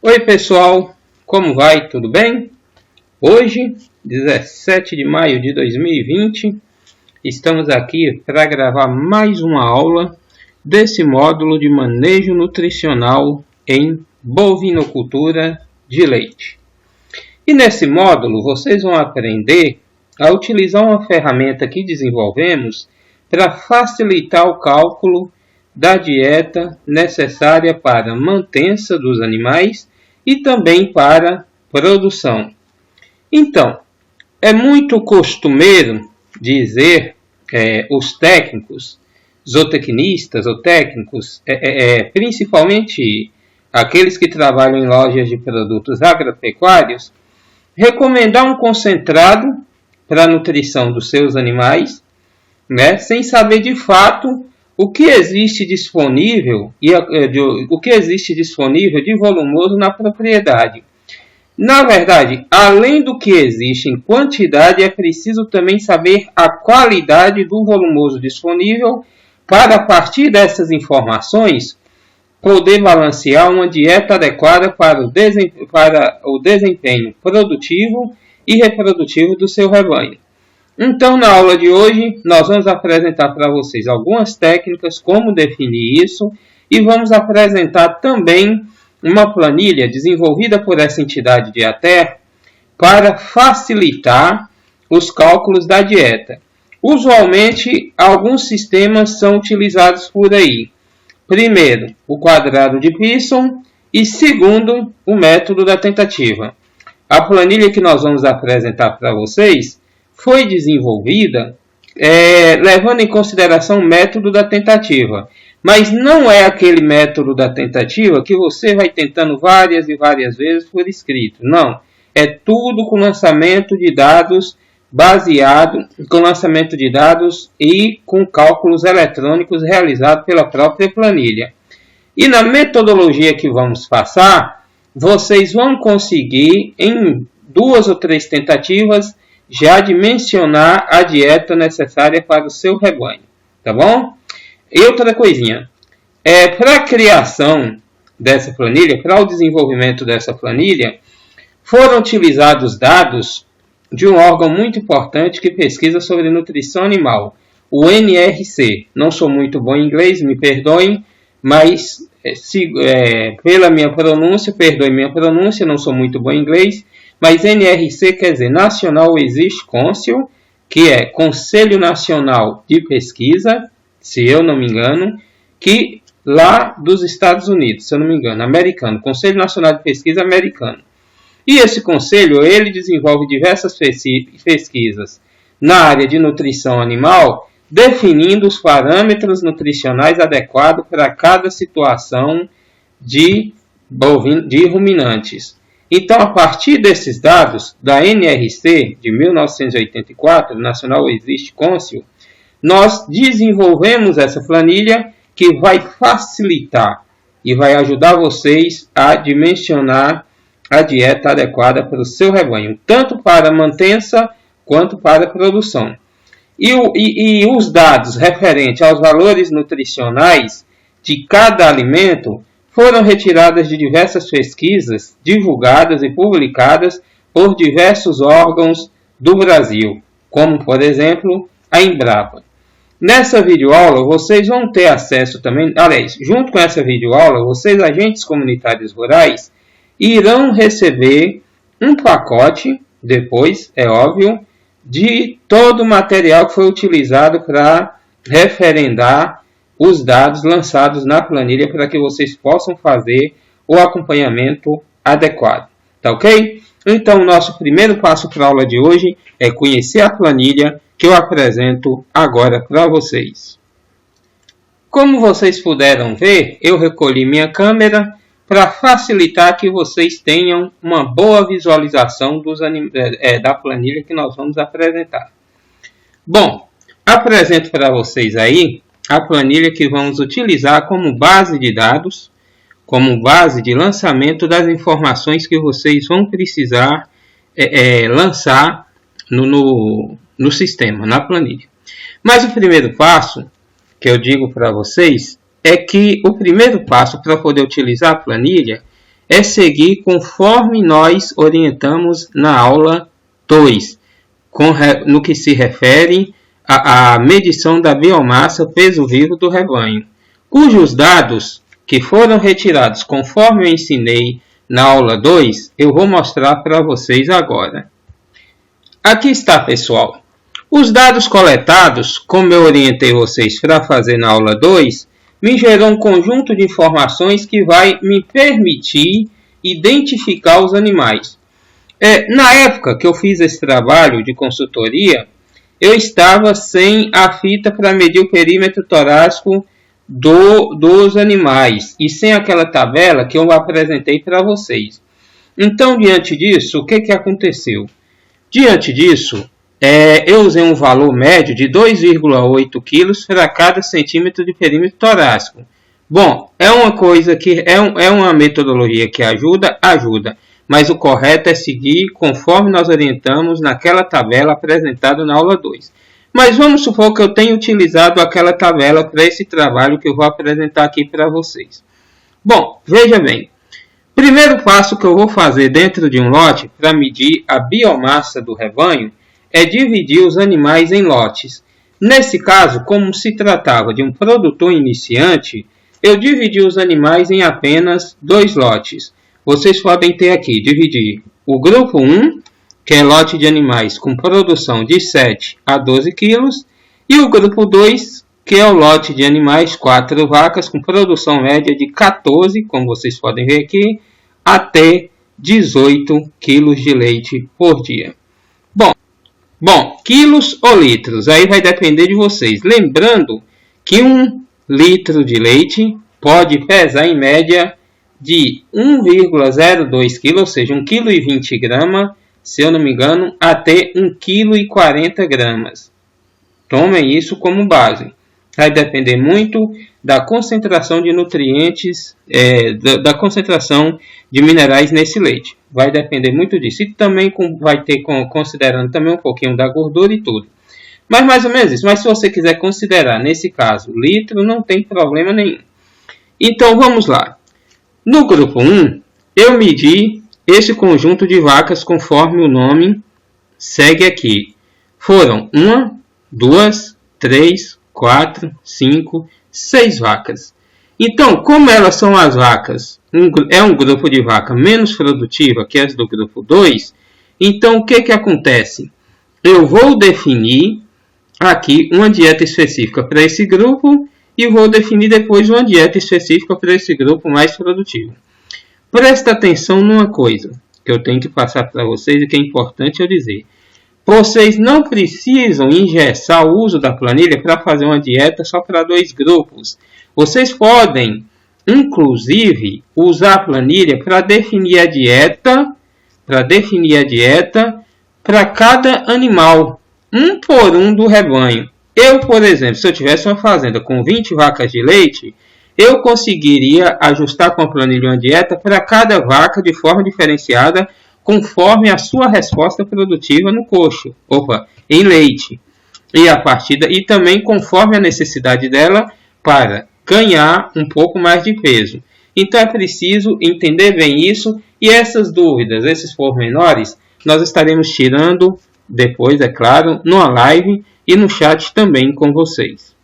Oi pessoal, como vai? Tudo bem? Hoje, 17 de maio de 2020, estamos aqui para gravar mais uma aula desse módulo de manejo nutricional em bovinocultura de leite. E nesse módulo vocês vão aprender a utilizar uma ferramenta que desenvolvemos para facilitar o cálculo da dieta necessária para a mantença dos animais e também para produção. Então, é muito costumeiro dizer os técnicos, zootecnistas ou técnicos, principalmente aqueles que trabalham em lojas de produtos agropecuários, recomendar um concentrado para a nutrição dos seus animais, né, sem saber de fato o que existe disponível de volumoso na propriedade. Na verdade, além do que existe em quantidade, é preciso também saber a qualidade do volumoso disponível para, a partir dessas informações, poder balancear uma dieta adequada para o desempenho produtivo e reprodutivo do seu rebanho. Então, na aula de hoje, nós vamos apresentar para vocês algumas técnicas, como definir isso, e vamos apresentar também uma planilha desenvolvida por essa entidade de ATER para facilitar os cálculos da dieta. Usualmente, alguns sistemas são utilizados por aí. Primeiro, o quadrado de Pearson e segundo, o método da tentativa. A planilha que nós vamos apresentar para vocês foi desenvolvida levando em consideração o método da tentativa. Mas não é aquele método da tentativa que você vai tentando várias e várias vezes por escrito. Não. É tudo com lançamento de dados e com cálculos eletrônicos realizados pela própria planilha. E na metodologia que vamos passar, vocês vão conseguir, em 2 ou 3 tentativas, já dimensionar a dieta necessária para o seu rebanho, tá bom? E outra coisinha, para a criação dessa planilha, para o desenvolvimento dessa planilha, foram utilizados dados de um órgão muito importante que pesquisa sobre nutrição animal, o NRC. Não sou muito bom em inglês, me perdoem, mas pela minha pronúncia, perdoem minha pronúncia, não sou muito bom em inglês, mas NRC quer dizer National Research Council, que é Conselho Nacional de Pesquisa, se eu não me engano, que lá dos Estados Unidos, se eu não me engano, americano, Conselho Nacional de Pesquisa americano. E esse conselho, ele desenvolve diversas pesquisas na área de nutrição animal, definindo os parâmetros nutricionais adequados para cada situação de ruminantes. Então, a partir desses dados da NRC de 1984, National Research Council, nós desenvolvemos essa planilha que vai facilitar e vai ajudar vocês a dimensionar a dieta adequada para o seu rebanho, tanto para a mantença quanto para a produção. E os dados referentes aos valores nutricionais de cada alimento foram retiradas de diversas pesquisas divulgadas e publicadas por diversos órgãos do Brasil, como, por exemplo, a Embrapa. Nessa videoaula, vocês vão ter acesso também, aliás, junto com essa videoaula, vocês, agentes comunitários rurais, irão receber um pacote, depois, é óbvio, de todo o material que foi utilizado para referendar os dados lançados na planilha para que vocês possam fazer o acompanhamento adequado. Tá ok? Então, o nosso primeiro passo para a aula de hoje é conhecer a planilha, que eu apresento agora para vocês. Como vocês puderam ver, eu recolhi minha câmera para facilitar que vocês tenham uma boa visualização da planilha que nós vamos apresentar. Bom, apresento para vocês aí a planilha que vamos utilizar como base de dados, como base de lançamento das informações que vocês vão precisar lançar no sistema, na planilha. Mas o primeiro passo que eu digo para vocês é que o primeiro passo para poder utilizar a planilha é seguir conforme nós orientamos na aula 2, no que se refere à medição da biomassa peso vivo do rebanho, cujos dados que foram retirados conforme eu ensinei na aula 2, eu vou mostrar para vocês agora. Aqui está, pessoal. Os dados coletados, como eu orientei vocês para fazer na aula 2, me gerou um conjunto de informações que vai me permitir identificar os animais. Na época que eu fiz esse trabalho de consultoria, eu estava sem a fita para medir o perímetro torácico dos animais e sem aquela tabela que eu apresentei para vocês. Então, diante disso, o que aconteceu? Diante disso, eu usei um valor médio de 2,8 kg para cada centímetro de perímetro torácico. Bom, é uma coisa que é uma metodologia que ajuda, mas o correto é seguir conforme nós orientamos naquela tabela apresentada na aula 2. Mas vamos supor que eu tenha utilizado aquela tabela para esse trabalho que eu vou apresentar aqui para vocês. Bom, veja bem. Primeiro passo que eu vou fazer dentro de um lote para medir a biomassa do rebanho é dividir os animais em lotes. Nesse caso, como se tratava de um produtor iniciante, eu dividi os animais em apenas 2 lotes. Vocês podem ter aqui, dividir o grupo 1, que é lote de animais com produção de 7 a 12 kg, e o grupo 2, que é o lote de animais 4 vacas com produção média de 14, como vocês podem ver aqui, até 18 kg de leite por dia. Bom, quilos ou litros, aí vai depender de vocês. Lembrando que 1 litro de leite pode pesar em média de 1,02 kg, ou seja, 1,20 kg, se eu não me engano, até 1,40 kg. Tomem isso como base. Vai depender muito da concentração de nutrientes, da concentração de minerais nesse leite. Vai depender muito disso. E também vai ter, considerando também um pouquinho da gordura e tudo. Mas mais ou menos isso. Mas se você quiser considerar, nesse caso, litro, não tem problema nenhum. Então vamos lá. No grupo 1, eu medi esse conjunto de vacas conforme o nome segue aqui. Foram 1, 2, 3, 4, 5, 6 vacas. Então, como elas são as vacas, é um grupo de vaca menos produtiva que as do grupo 2, então o que acontece? Eu vou definir aqui uma dieta específica para esse grupo e vou definir depois uma dieta específica para esse grupo mais produtivo. Presta atenção numa coisa que eu tenho que passar para vocês e que é importante eu dizer. Vocês não precisam engessar o uso da planilha para fazer uma dieta só para 2 grupos. Vocês podem, inclusive, usar a planilha para definir a dieta para cada animal, um por um do rebanho. Eu, por exemplo, se eu tivesse uma fazenda com 20 vacas de leite, eu conseguiria ajustar com a planilha uma dieta para cada vaca de forma diferenciada, conforme a sua resposta produtiva no coxo, em leite. E também conforme a necessidade dela para ganhar um pouco mais de peso. Então é preciso entender bem isso e essas dúvidas, esses pormenores, nós estaremos tirando depois, é claro, numa live e no chat também com vocês.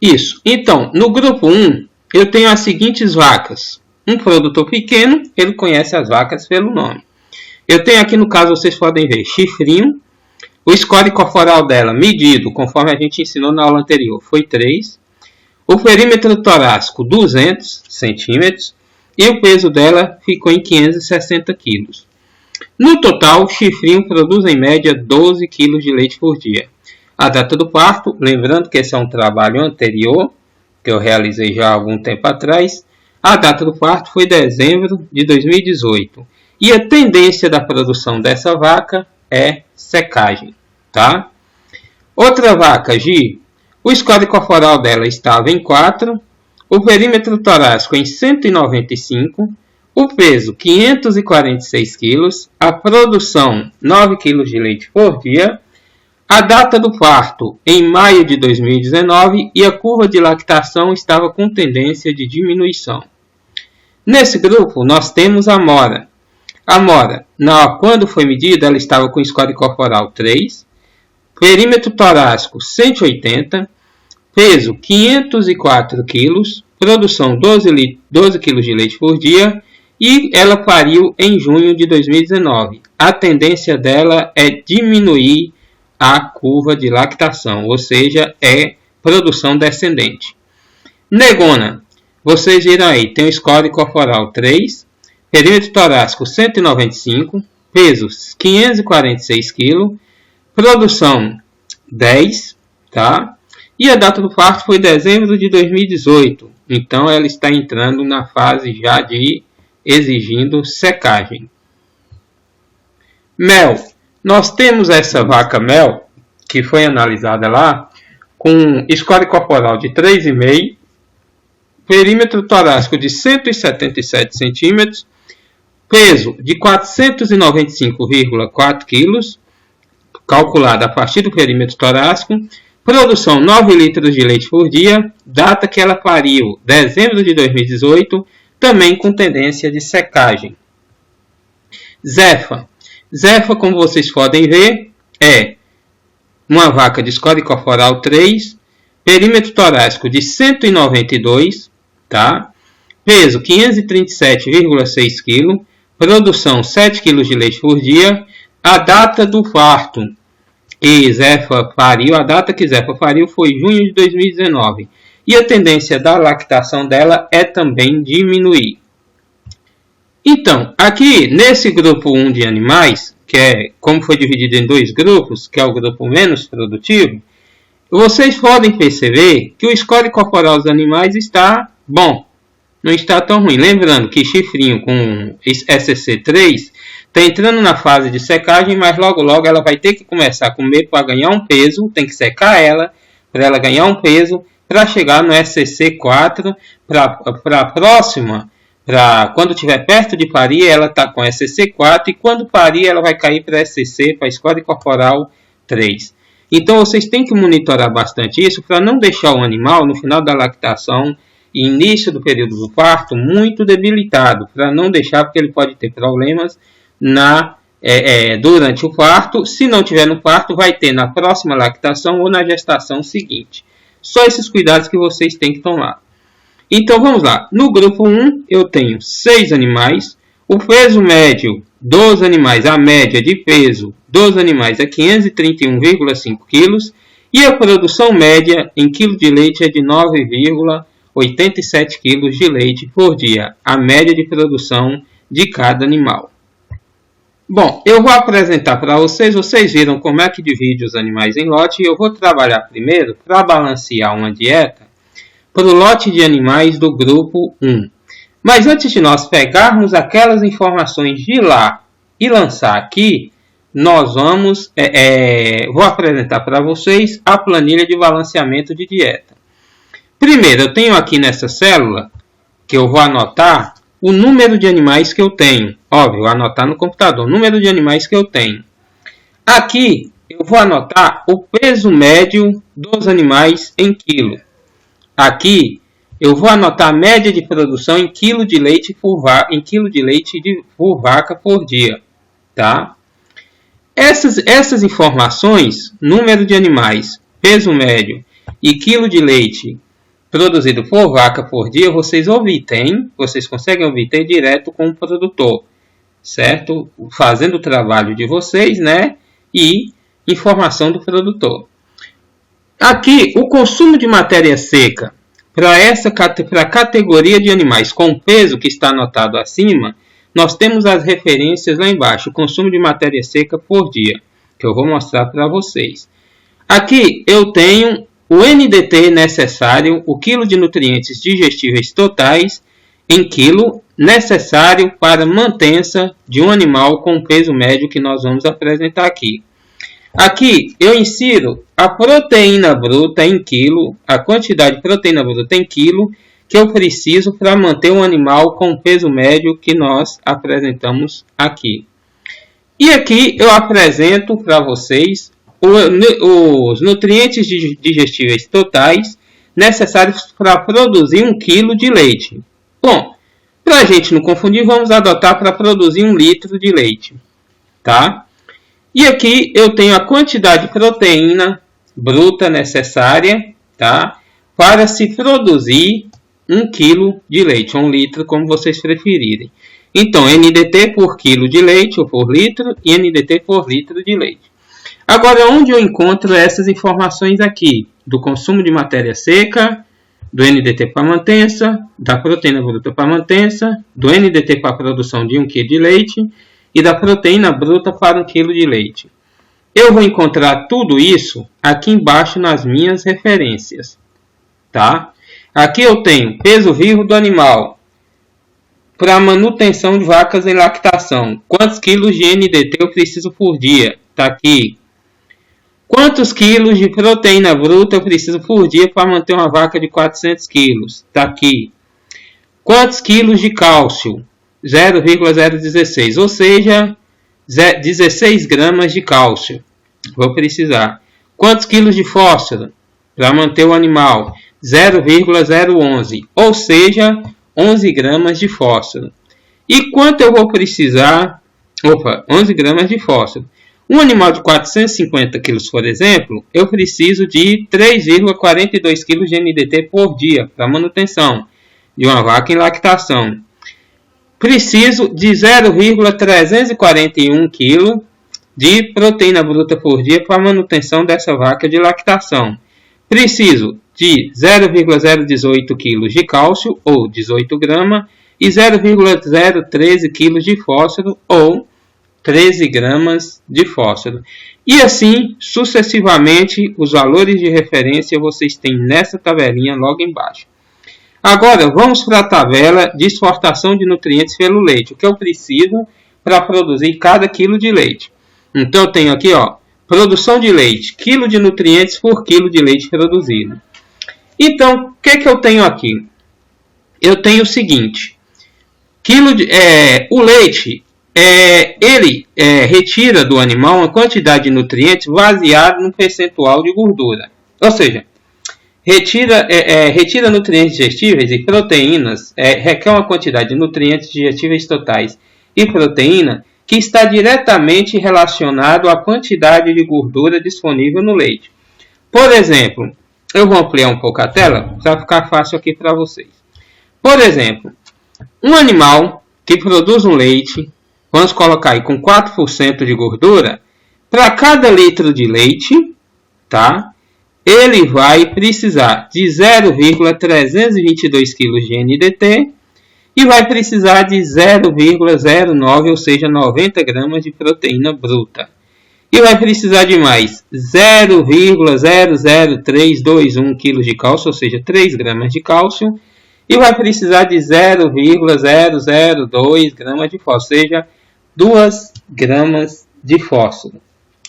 Isso. Então, no grupo 1, eu tenho as seguintes vacas. Um produtor pequeno, ele conhece as vacas pelo nome. Eu tenho aqui, no caso, vocês podem ver, chifrinho. O score corporal dela, medido, conforme a gente ensinou na aula anterior, foi 3. O perímetro torácico, 200 centímetros. E o peso dela ficou em 560 quilos. No total, o chifrinho produz em média 12 kg de leite por dia. A data do parto, lembrando que esse é um trabalho anterior, que eu realizei já há algum tempo atrás, a data do parto foi dezembro de 2018. E a tendência da produção dessa vaca é secagem, tá? Outra vaca, Gi, o score corporal dela estava em 4, o perímetro torácico em 195, o peso 546 kg, a produção 9 kg de leite por dia, a data do parto em maio de 2019 e a curva de lactação estava com tendência de diminuição. Nesse grupo nós temos a Mora. A Mora, quando foi medida, ela estava com score corporal 3, perímetro torácico 180, peso 504 kg, produção 12 kg de leite por dia e ela pariu em junho de 2019. A tendência dela é diminuir a curva de lactação, ou seja, é produção descendente. Negona, vocês viram aí, tem o score corporal 3, perímetro torácico 195, peso 546 kg, produção 10, tá? E a data do parto foi dezembro de 2018, então ela está entrando na fase já de exigindo secagem. Mel, nós temos essa vaca Mel, que foi analisada lá, com score corporal de 3,5, perímetro torácico de 177 cm, peso de 495,4 kg, calculado a partir do perímetro torácico, produção 9 litros de leite por dia, data que ela pariu, dezembro de 2018, também com tendência de secagem. Zefa. Zefa, como vocês podem ver, é uma vaca de score corporal 3, perímetro torácico de 192, tá? Peso 537,6 kg, produção 7 kg de leite por dia. A data do parto que Zefa pariu, foi junho de 2019. E a tendência da lactação dela é também diminuir. Então, aqui nesse grupo 1 de animais, que é como foi dividido em dois grupos, que é o grupo menos produtivo, vocês podem perceber que o score corporal dos animais está bom, não está tão ruim. Lembrando que chifrinho com SC3 está entrando na fase de secagem, mas logo logo ela vai ter que começar a comer para ganhar um peso, tem que secar ela para ela ganhar um peso, para chegar no SC4, para a próxima, quando estiver perto de parir, ela está com SC4, e quando parir, ela vai cair para SC, para score corporal 3. Então, vocês têm que monitorar bastante isso, para não deixar o animal, no final da lactação e início do período do parto, muito debilitado, para não deixar, porque ele pode ter problemas durante o parto. Se não tiver no parto, vai ter na próxima lactação ou na gestação seguinte. Só esses cuidados que vocês têm que tomar. Então vamos lá. No grupo 1 eu tenho 6 animais. O peso médio dos animais, a média de peso dos animais é 531,5 kg. E a produção média em quilo de leite é de 9,87 kg de leite por dia. A média de produção de cada animal. Bom, eu vou apresentar para vocês. Vocês viram como é que divide os animais em lote. E eu vou trabalhar primeiro para balancear uma dieta para o lote de animais do grupo 1. Mas antes de nós pegarmos aquelas informações de lá e lançar aqui, nós vamos vou apresentar para vocês a planilha de balanceamento de dieta. Primeiro, eu tenho aqui nessa célula que eu vou anotar o número de animais que eu tenho. Óbvio, anotar no computador, o número de animais que eu tenho. Aqui eu vou anotar o peso médio dos animais em quilo. Aqui eu vou anotar a média de produção em quilo de leite por vaca por dia, tá? Essas informações, número de animais, peso médio e quilo de leite produzido por vaca por dia, vocês conseguem obter direto com o produtor, certo? Fazendo o trabalho de vocês, né? E informação do produtor. Aqui, o consumo de matéria seca para a categoria de animais com peso que está anotado acima, nós temos as referências lá embaixo, o consumo de matéria seca por dia, que eu vou mostrar para vocês. Aqui eu tenho o NDT necessário, o quilo de nutrientes digestíveis totais em quilo necessário para mantença de um animal com o peso médio que nós vamos apresentar aqui. Aqui eu insiro a proteína bruta em quilo, a quantidade de proteína bruta em quilo que eu preciso para manter um animal com o peso médio que nós apresentamos aqui. E aqui eu apresento para vocês os nutrientes digestíveis totais necessários para produzir 1 kg de leite. Bom, para a gente não confundir, vamos adotar para produzir 1 litro de leite, tá? E aqui eu tenho a quantidade de proteína bruta necessária, tá? Para se produzir 1 kg de leite, ou 1 litro, como vocês preferirem. Então, NDT por quilo de leite ou por litro e NDT por litro de leite. Agora, onde eu encontro essas informações aqui? Do consumo de matéria seca, do NDT para mantença, da proteína bruta para mantença, do NDT para a produção de 1 kg de leite e da proteína bruta para 1 kg de leite. Eu vou encontrar tudo isso aqui embaixo nas minhas referências, tá? Aqui eu tenho peso vivo do animal para manutenção de vacas em lactação. Quantos quilos de NDT eu preciso por dia? Está aqui. Quantos quilos de proteína bruta eu preciso por dia para manter uma vaca de 400 quilos? Está aqui. Quantos quilos de cálcio? 0,016, ou seja, 16 gramas de cálcio. Vou precisar. Quantos quilos de fósforo para manter o animal? 0,011, ou seja, 11 gramas de fósforo. E quanto eu vou precisar? 11 gramas de fósforo. Um animal de 450 kg, por exemplo, eu preciso de 3,42 kg de NDT por dia para manutenção de uma vaca em lactação. Preciso de 0,341 kg de proteína bruta por dia para manutenção dessa vaca de lactação. Preciso de 0,018 kg de cálcio, ou 18 gramas, e 0,013 kg de fósforo, ou 13 gramas de fósforo. E assim, sucessivamente, os valores de referência vocês têm nessa tabelinha logo embaixo. Agora, vamos para a tabela de exportação de nutrientes pelo leite. O que eu preciso para produzir cada quilo de leite. Então, eu tenho aqui, ó, produção de leite, quilo de nutrientes por quilo de leite produzido. Então, o que eu tenho aqui? Eu tenho o seguinte. O leite, ele retira do animal uma quantidade de nutrientes baseado no percentual de gordura. Ou seja, retira nutrientes digestíveis e proteínas, requer uma quantidade de nutrientes digestíveis totais e proteína que está diretamente relacionado à quantidade de gordura disponível no leite. Por exemplo, eu vou ampliar um pouco a tela para ficar fácil aqui para vocês. Por exemplo, um animal que produz um leite, vamos colocar aí com 4% de gordura, para cada litro de leite, tá? Ele vai precisar de 0,322 kg de NDT e vai precisar de 0,09, ou seja, 90 gramas de proteína bruta. E vai precisar de mais 0,00321 kg de cálcio, ou seja, 3 gramas de cálcio. E vai precisar de 0,002 gramas de fósforo, ou seja, 2 gramas de fósforo.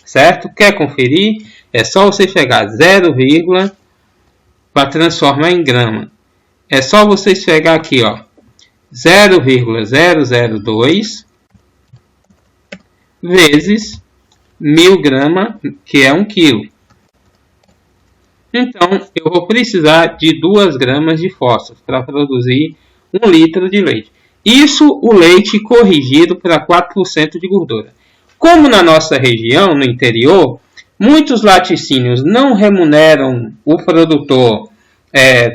Certo? Quer conferir? É só você pegar 0, para transformar em grama. É só vocês pegar aqui, ó, 0,002 vezes 1000 gramas, que é 1 kg. Então, eu vou precisar de 2 gramas de fósforo para produzir 1 litro de leite. Isso o leite corrigido para 4% de gordura. Como na nossa região, no interior, muitos laticínios não remuneram o produtor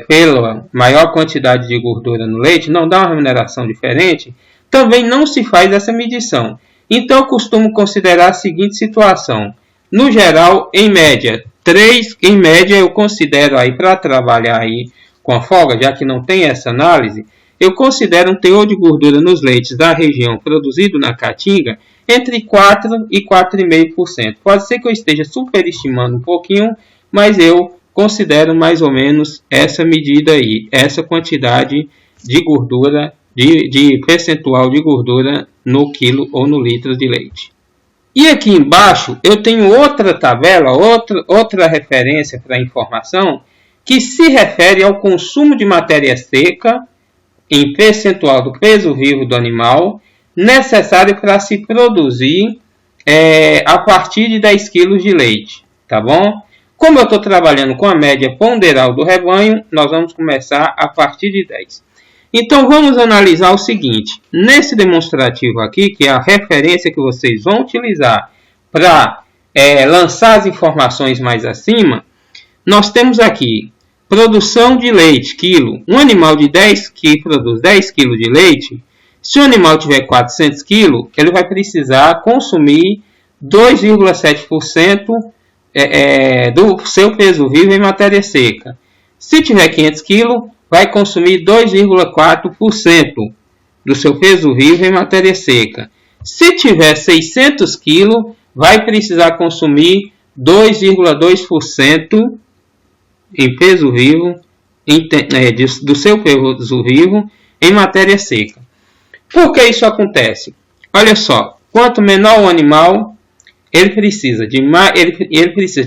pela maior quantidade de gordura no leite, não dá uma remuneração diferente, também não se faz essa medição. Então, eu costumo considerar a seguinte situação. No geral, em média, eu considero aí para trabalhar aí com a folga, já que não tem essa análise, eu considero um teor de gordura nos leites da região produzido na Caatinga entre 4 e 4,5%. Pode ser que eu esteja superestimando um pouquinho, mas eu considero mais ou menos essa medida aí, essa quantidade de gordura, de percentual de gordura no quilo ou no litro de leite. E aqui embaixo eu tenho outra tabela, outra referência para informação, que se refere ao consumo de matéria seca em percentual do peso vivo do animal necessário para se produzir a partir de 10 kg de leite, tá bom? Como eu estou trabalhando com a média ponderal do rebanho, nós vamos começar a partir de 10. Então vamos analisar o seguinte, nesse demonstrativo aqui, que é a referência que vocês vão utilizar para lançar as informações mais acima, nós temos aqui produção de leite, quilo. Um animal de 10 que produz 10 kg de leite, se o animal tiver 400 kg, ele vai precisar consumir 2,7% do seu peso vivo em matéria seca. Se tiver 500 kg, vai consumir 2,4% do seu peso vivo em matéria seca. Se tiver 600 kg, vai precisar consumir 2,2% em peso vivo, do seu peso vivo em matéria seca. Por que isso acontece? Olha só, quanto menor o animal, ele precisa de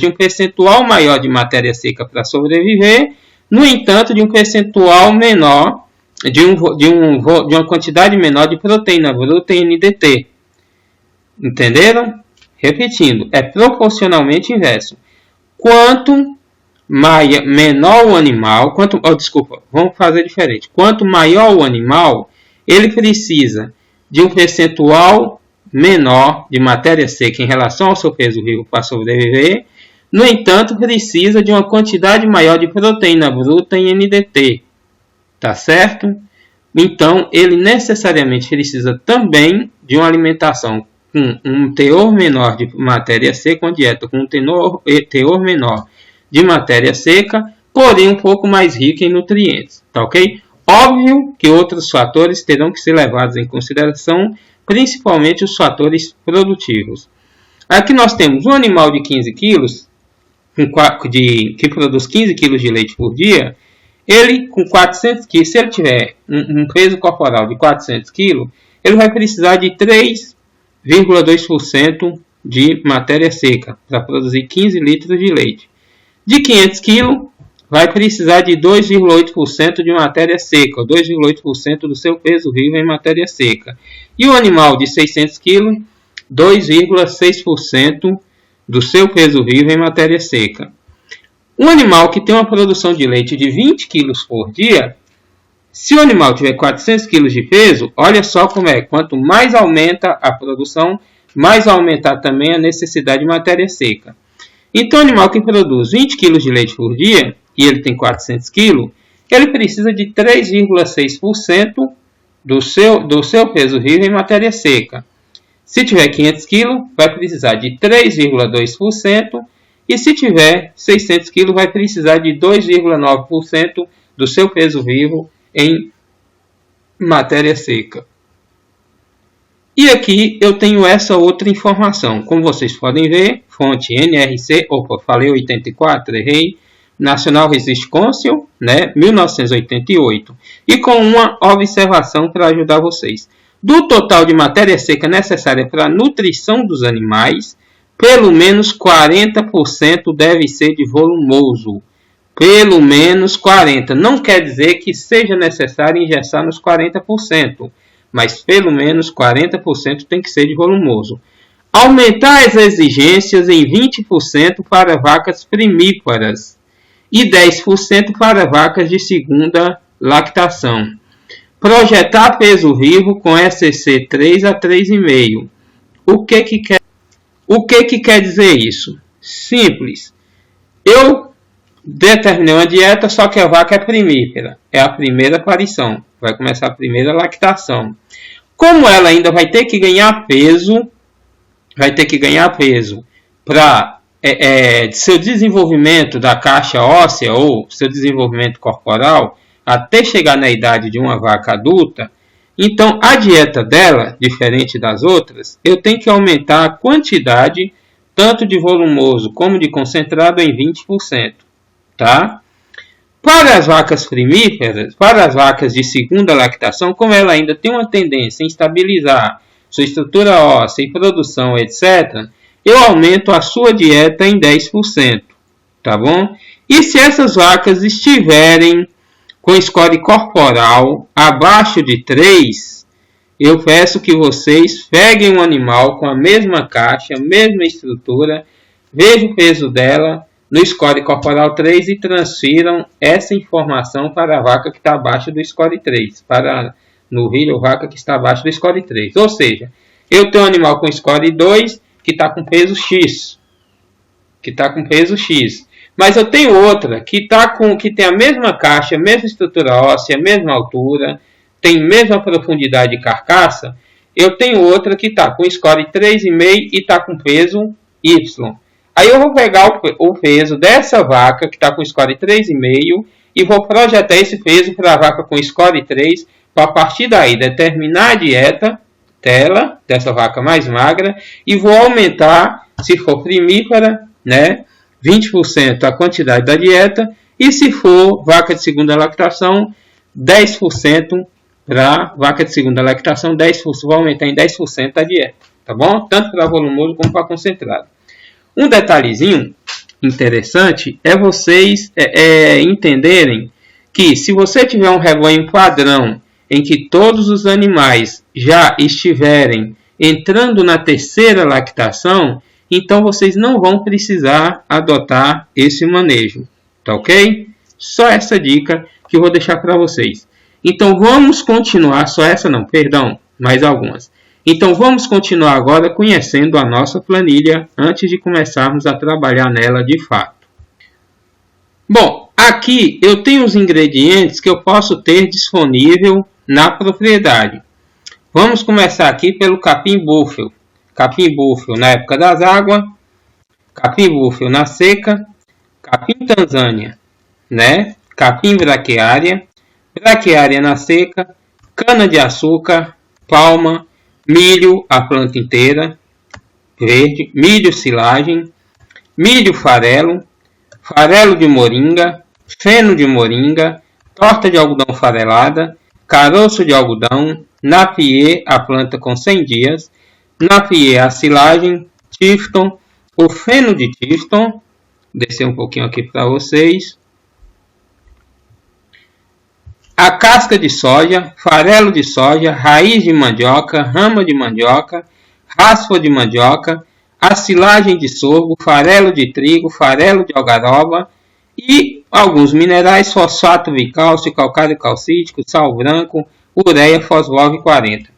um percentual maior de matéria seca para sobreviver, no entanto, de um percentual menor, de uma quantidade menor de proteína bruta em NDT. Entenderam? Repetindo, é proporcionalmente inverso. Quanto menor o animal, vamos fazer diferente. Quanto maior o animal, ele precisa de um percentual menor de matéria seca em relação ao seu peso vivo para sobreviver. No entanto, precisa de uma quantidade maior de proteína bruta em NDT. Tá certo? Então, ele necessariamente precisa também de uma alimentação com um teor menor de matéria seca, uma dieta com um teor menor de matéria seca, porém um pouco mais rica em nutrientes. Tá ok? Óbvio que outros fatores terão que ser levados em consideração, principalmente os fatores produtivos. Aqui nós temos um animal de 15 quilos, que produz 15 kg de leite por dia. Ele com 400 kg, se ele tiver um peso corporal de 400 kg, ele vai precisar de 3,2% de matéria seca para produzir 15 litros de leite. De 500 kg, vai precisar de 2,8% de matéria seca, 2,8% do seu peso vivo em matéria seca. E o animal de 600 kg, 2,6% do seu peso vivo em matéria seca. Um animal que tem uma produção de leite de 20 kg por dia, se o animal tiver 400 kg de peso, olha só como é. Quanto mais aumenta a produção, mais aumentar também a necessidade de matéria seca. Então, o animal que produz 20 kg de leite por dia, e ele tem 400 kg, ele precisa de 3,6% do seu peso vivo em matéria seca. Se tiver 500 kg, vai precisar de 3,2%. E se tiver 600 kg, vai precisar de 2,9% do seu peso vivo em matéria seca. E aqui eu tenho essa outra informação. Como vocês podem ver, fonte NRC, falei 84, errei. National Resist Council, 1988. E com uma observação para ajudar vocês. Do total de matéria seca necessária para a nutrição dos animais, pelo menos 40% deve ser de volumoso. Pelo menos 40%. Não quer dizer que seja necessário injetar nos 40%, mas pelo menos 40% tem que ser de volumoso. Aumentar as exigências em 20% para vacas primíparas e 10% para vacas de segunda lactação. Projetar peso vivo com SC 3 a 3,5. O que quer dizer isso? Simples. Eu determinei uma dieta, só que a vaca é primípara. É a primeira aparição. Vai começar a primeira lactação. Como ela ainda vai ter que ganhar peso, para seu desenvolvimento da caixa óssea ou seu desenvolvimento corporal, até chegar na idade de uma vaca adulta, então a dieta dela, diferente das outras, eu tenho que aumentar a quantidade, tanto de volumoso como de concentrado, em 20%. Tá? Para as vacas primíferas, para as vacas de segunda lactação, como ela ainda tem uma tendência em estabilizar sua estrutura óssea e produção, etc., eu aumento a sua dieta em 10%. Tá bom? E se essas vacas estiverem com score corporal abaixo de 3, eu peço que vocês peguem um animal com a mesma caixa, mesma estrutura, vejam o peso dela no score corporal 3 e transfiram essa informação para a vaca que está abaixo do score 3, para novilho ou vaca que está abaixo do score 3. Ou seja, eu tenho um animal com score 2 que está com peso X, mas eu tenho outra que tem a mesma caixa, a mesma estrutura óssea, a mesma altura, tem a mesma profundidade de carcaça. Eu tenho outra que está com score 3,5 e está com peso Y. Aí eu vou pegar o peso dessa vaca que está com score 3,5 e vou projetar esse peso para a vaca com score 3, para a partir daí determinar a dieta dela, dessa vaca mais magra, e vou aumentar, se for primífera, né, 20% a quantidade da dieta, e se for vaca de segunda lactação, 10% para vaca de segunda lactação, 10%, vou aumentar em 10% a dieta, tá bom? Tanto para volumoso como para concentrado. Um detalhezinho interessante é vocês entenderem que se você tiver um rebanho padrão em que todos os animais já estiverem entrando na terceira lactação, então vocês não vão precisar adotar esse manejo, tá ok? Só essa dica que eu vou deixar para vocês. Então vamos continuar, só essa não, perdão, mais algumas. Então vamos continuar agora conhecendo a nossa planilha antes de começarmos a trabalhar nela de fato. Bom, aqui eu tenho os ingredientes que eu posso ter disponível na propriedade. Vamos começar aqui pelo capim búfalo. Capim búfalo na época das águas, capim búfalo na seca, capim Tanzânia, né? Capim braquiária, braquiária na seca, cana de açúcar, palma, milho, a planta inteira, verde, milho silagem, milho farelo, farelo de moringa, feno de moringa, torta de algodão farelada, caroço de algodão, napier, a planta com 100 dias, napier, a silagem, tifton, o feno de tifton, descer um pouquinho aqui para vocês, a casca de soja, farelo de soja, raiz de mandioca, rama de mandioca, raspa de mandioca, a silagem de sorgo, farelo de trigo, farelo de algaroba e alguns minerais, fosfato bicálcico, calcário calcítico, sal branco, ureia, fosfórico 40.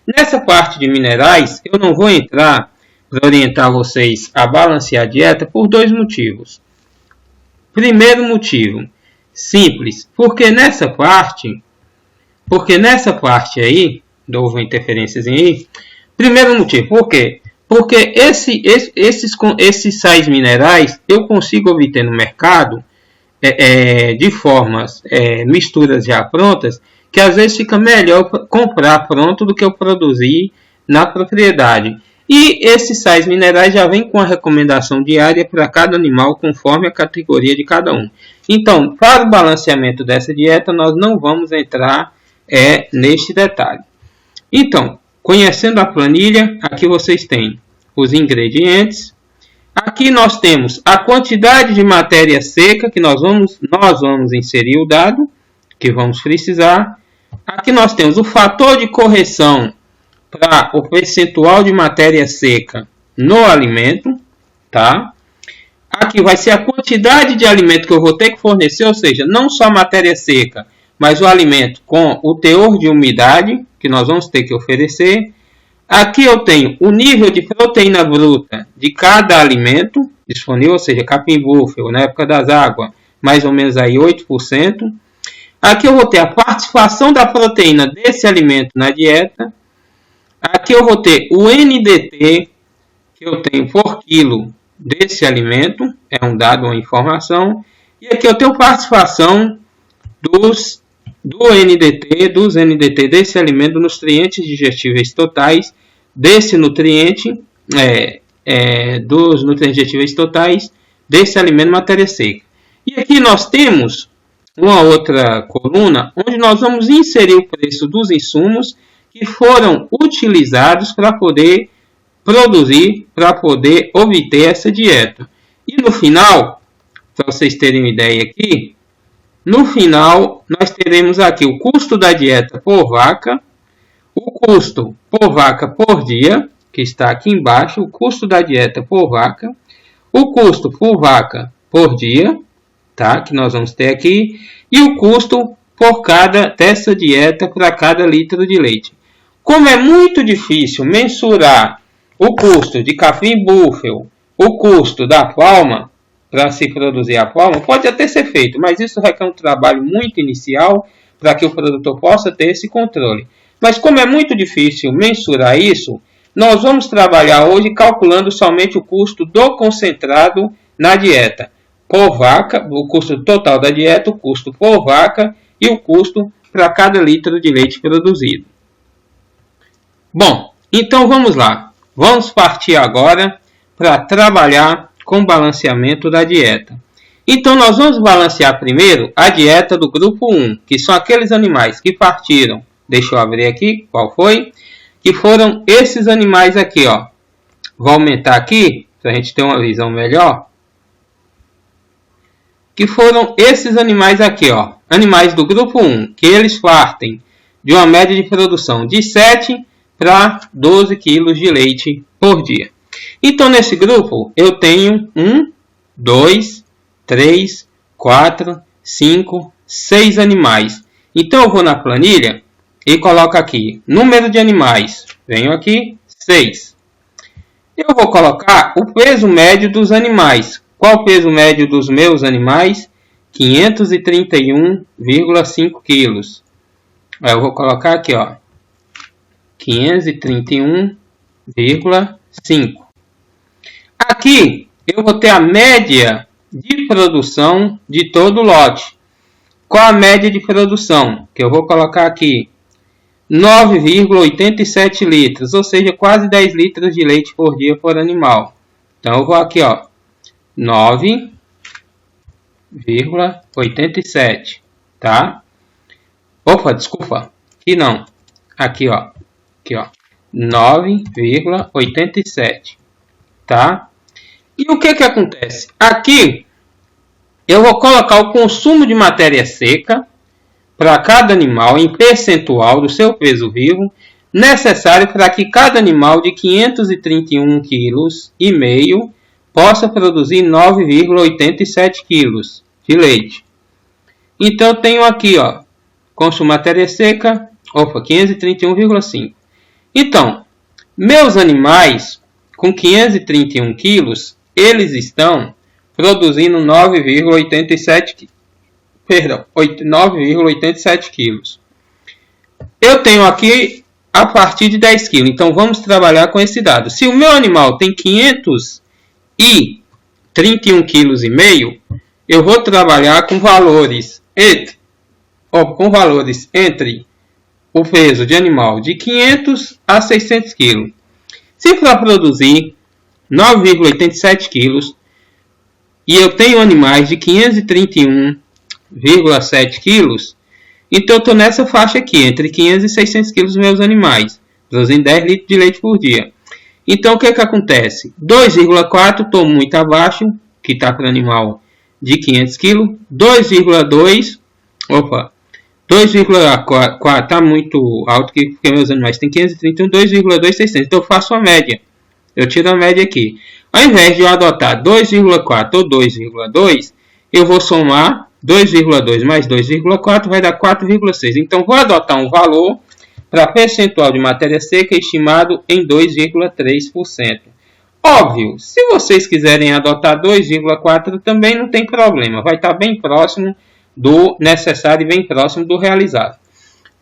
Nessa parte de minerais, eu não vou entrar para orientar vocês a balancear a dieta por dois motivos. Primeiro motivo, simples, porque nessa parte aí, houve uma interferência aí. Primeiro motivo, por quê? Porque esses sais minerais eu consigo obter no mercado de formas, misturas já prontas, que às vezes fica melhor comprar pronto do que eu produzir na propriedade. E esses sais minerais já vêm com a recomendação diária para cada animal, conforme a categoria de cada um. Então, para o balanceamento dessa dieta, nós não vamos entrar neste detalhe. Então, conhecendo a planilha, aqui vocês têm os ingredientes. Aqui nós temos a quantidade de matéria seca que nós vamos inserir o dado, que vamos precisar. Aqui nós temos o fator de correção para o percentual de matéria seca no alimento, tá? Aqui vai ser a quantidade de alimento que eu vou ter que fornecer, ou seja, não só a matéria seca, mas o alimento com o teor de umidade que nós vamos ter que oferecer. Aqui eu tenho o nível de proteína bruta de cada alimento disponível, ou seja, capim búfalo na época das águas, mais ou menos aí 8%. Aqui eu vou ter a participação da proteína desse alimento na dieta. Aqui eu vou ter o NDT que eu tenho por quilo desse alimento, é um dado, uma informação. E aqui eu tenho participação dos dos NDT desse alimento, nutrientes digestíveis totais, desse nutriente, dos nutrientes digestíveis totais, desse alimento matéria seca. E aqui nós temos uma outra coluna, onde nós vamos inserir o preço dos insumos que foram utilizados para poder produzir, para poder obter essa dieta. E no final, para vocês terem uma ideia aqui, no final nós teremos aqui o custo da dieta por vaca, o custo por vaca por dia, que está aqui embaixo, o custo da dieta por vaca, o custo por vaca por dia, tá? Que nós vamos ter aqui, e o custo por cada dessa dieta para cada litro de leite. Como é muito difícil mensurar o custo de capim búfalo, o custo da palma, para se produzir a palma, pode até ser feito, mas isso requer um trabalho muito inicial para que o produtor possa ter esse controle. Mas como é muito difícil mensurar isso, nós vamos trabalhar hoje calculando somente o custo do concentrado na dieta por vaca, o custo total da dieta, o custo por vaca e o custo para cada litro de leite produzido. Bom, então vamos lá. Vamos partir agora para trabalhar com balanceamento da dieta. Então nós vamos balancear primeiro a dieta do grupo 1, que são aqueles animais que partiram. Deixa eu abrir aqui, qual foi? Que foram esses animais aqui, ó. Vou aumentar aqui, para a gente ter uma visão melhor. Que foram esses animais aqui, ó. Animais do grupo 1, que eles partem de uma média de produção de 7 para 12 kg de leite por dia. Então, nesse grupo, eu tenho 1, 2, 3, 4, 5, 6 animais. Então, eu vou na planilha e coloco aqui, número de animais. Venho aqui, 6. Eu vou colocar o peso médio dos animais. Qual o peso médio dos meus animais? 531,5 quilos. Eu vou colocar aqui, ó, 531,5. Aqui eu vou ter a média de produção de todo o lote. Qual a média de produção? Que eu vou colocar aqui 9,87 litros, ou seja, quase 10 litros de leite por dia por animal. Então eu vou aqui, ó, 9,87, tá? Opa, desculpa. Aqui não. Aqui, ó. 9,87, tá? E o que acontece? Aqui eu vou colocar o consumo de matéria seca para cada animal em percentual do seu peso vivo necessário para que cada animal de 531,5 kg possa produzir 9,87 kg de leite. Então eu tenho aqui, ó, consumo de matéria seca, 531,5. Então, meus animais com 531 quilos, eles estão produzindo 9,87 quilos. Eu tenho aqui a partir de 10 quilos. Então, vamos trabalhar com esse dado. Se o meu animal tem 531,5 quilos, eu vou trabalhar com valores entre o peso de animal de 500 a 600 kg. Se for produzir 9,87 kg e eu tenho animais de 531,7 kg, então eu estou nessa faixa aqui, entre 500 e 600 kg meus animais, produzindo 10 litros de leite por dia. Então o que acontece? 2,4 estou muito abaixo, que está para animal de 500 kg, 2,2 está muito alto, porque meus animais têm 531, 2,2, 600. Então eu faço a média. Eu tiro a média aqui. Ao invés de eu adotar 2,4 ou 2,2, eu vou somar 2,2 mais 2,4, vai dar 4,6. Então vou adotar um valor para percentual de matéria seca estimado em 2,3%. Óbvio, se vocês quiserem adotar 2,4 também não tem problema. Vai estar bem próximo do necessário e bem próximo do realizado.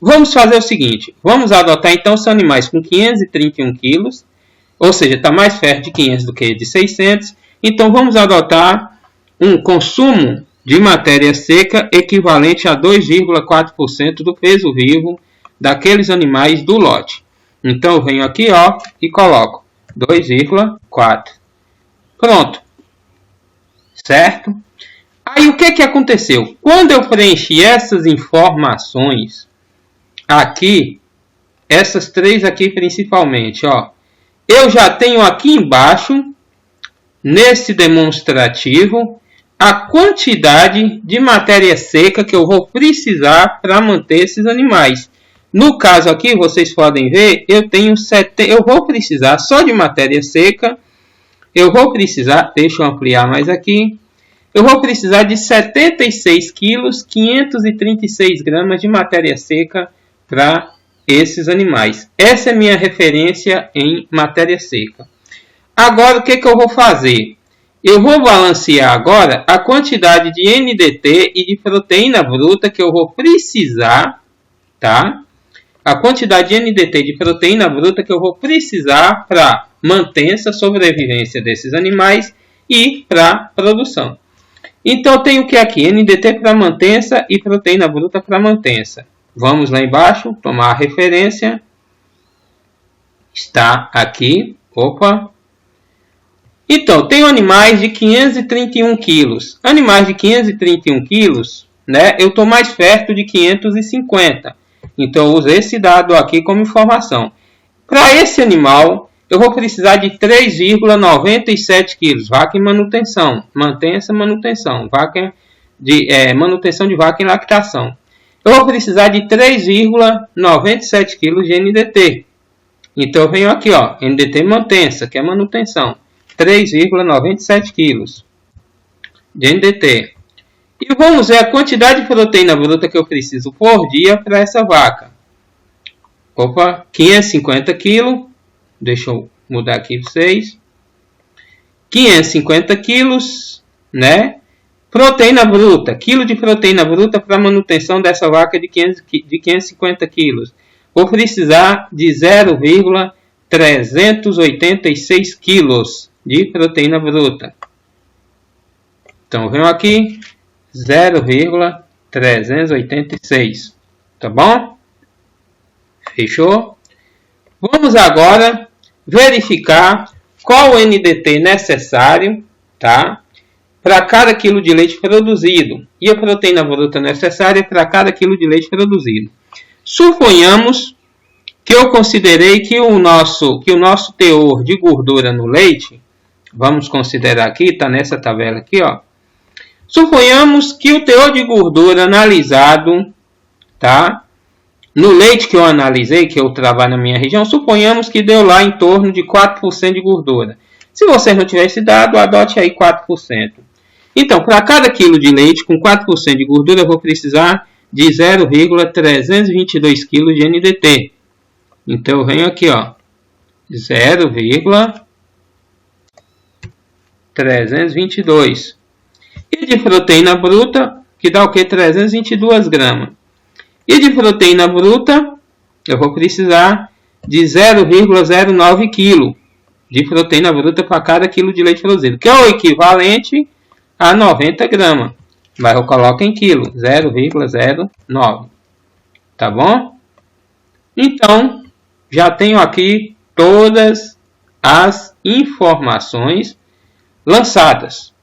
Vamos fazer o seguinte, vamos adotar então os animais com 531 quilos, ou seja, está mais perto de 500 do que de 600, então vamos adotar um consumo de matéria seca equivalente a 2,4% do peso vivo daqueles animais do lote. Então eu venho aqui, ó, e coloco 2,4. Pronto. Certo? Aí o que aconteceu? Quando eu preenchi essas informações aqui, essas três aqui principalmente, ó, eu já tenho aqui embaixo, nesse demonstrativo, a quantidade de matéria seca que eu vou precisar para manter esses animais. No caso aqui, vocês podem ver, eu vou precisar só de matéria seca, eu vou precisar, deixa eu ampliar mais aqui, eu vou precisar de 76 quilos, 536 gramas de matéria seca para esses animais. Essa é minha referência em matéria seca. Agora, o que eu vou fazer? Eu vou balancear agora a quantidade de NDT e de proteína bruta que eu vou precisar, tá? A quantidade de NDT e de proteína bruta que eu vou precisar para mantença, sobrevivência desses animais e para produção. Então, eu tenho o que aqui? NDT para mantença e proteína bruta para mantença. Vamos lá embaixo, tomar a referência. Está aqui. Opa! Então, tenho animais de 531 quilos. Animais de 531 quilos, né? Eu estou mais perto de 550. Então, eu uso esse dado aqui como informação. Para esse animal, eu vou precisar de 3,97 quilos. Vaca em manutenção. Mantém essa manutenção. Manutenção de vaca em lactação. Eu vou precisar de 3,97 quilos de NDT. Então, eu venho aqui, ó, NDT mantença, que é manutenção. 3,97 quilos de NDT. E vamos ver a quantidade de proteína bruta que eu preciso por dia para essa vaca. Opa, 550 quilos. Deixa eu mudar aqui para vocês. 550 quilos, né? Proteína bruta. Quilo de proteína bruta para manutenção dessa vaca de 550 quilos. Vou precisar de 0,386 quilos de proteína bruta. Então, venho aqui, 0,386. Tá bom? Fechou? Vamos agora verificar qual o NDT necessário, tá? Para cada quilo de leite produzido. E a proteína bruta necessária para cada quilo de leite produzido. Suponhamos que eu considerei que o nosso teor de gordura no leite, vamos considerar aqui, está nessa tabela aqui, ó. Suponhamos que o teor de gordura analisado, tá? No leite que eu analisei, que eu trabalho na minha região, suponhamos que deu lá em torno de 4% de gordura. Se você não tiver esse dado, adote aí 4%. Então, para cada quilo de leite com 4% de gordura, eu vou precisar de 0,322 kg de NDT. Então, eu venho aqui, ó, 0,322. E de proteína bruta, que dá o que? 322 gramas. E de proteína bruta, eu vou precisar de 0,09 kg de proteína bruta para cada quilo de leite produzido, que é o equivalente a 90 gramas. Mas eu coloco em quilo, 0,09. Tá bom? Então, já tenho aqui todas as informações lançadas.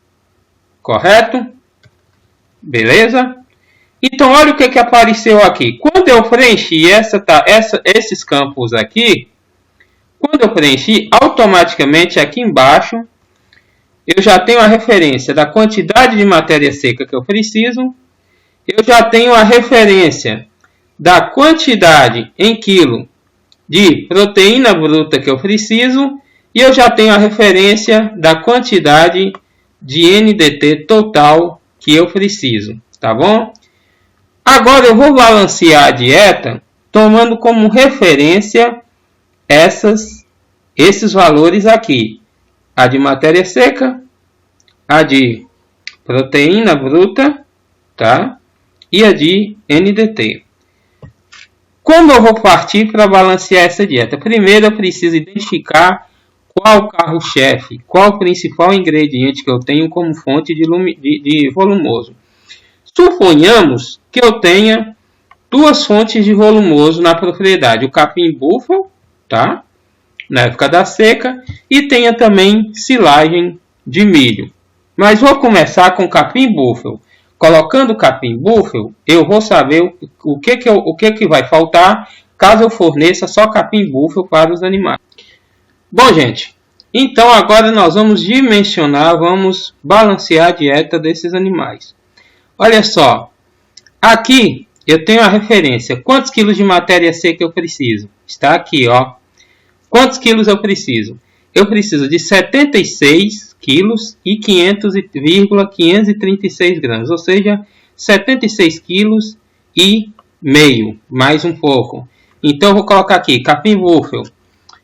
Correto? Beleza? Então, olha o que apareceu aqui. Quando eu preenchi esses campos aqui, quando eu preenchi, automaticamente aqui embaixo, eu já tenho a referência da quantidade de matéria seca que eu preciso. Eu já tenho a referência da quantidade em quilo de proteína bruta que eu preciso. E eu já tenho a referência da quantidade de NDT total que eu preciso. Tá bom? Agora eu vou balancear a dieta tomando como referência esses valores aqui. A de matéria seca, a de proteína bruta, tá? E a de NDT. Como eu vou partir para balancear essa dieta? Primeiro eu preciso identificar qual o carro-chefe, qual o principal ingrediente que eu tenho como fonte de volumoso. Suponhamos que eu tenha duas fontes de volumoso na propriedade, o capim búfalo, tá? Na época da seca, e tenha também silagem de milho. Mas vou começar com capim búfalo. Colocando o capim búfalo, eu vou saber o que vai faltar caso eu forneça só capim búfalo para os animais. Bom, gente, então agora nós vamos dimensionar, vamos balancear a dieta desses animais. Olha só, aqui eu tenho a referência. Quantos quilos de matéria seca eu preciso? Está aqui, ó. Quantos quilos eu preciso? Eu preciso de 76 quilos e 500,536 gramas. Ou seja, 76 quilos e meio, mais um pouco. Então, eu vou colocar aqui, capim búfalo,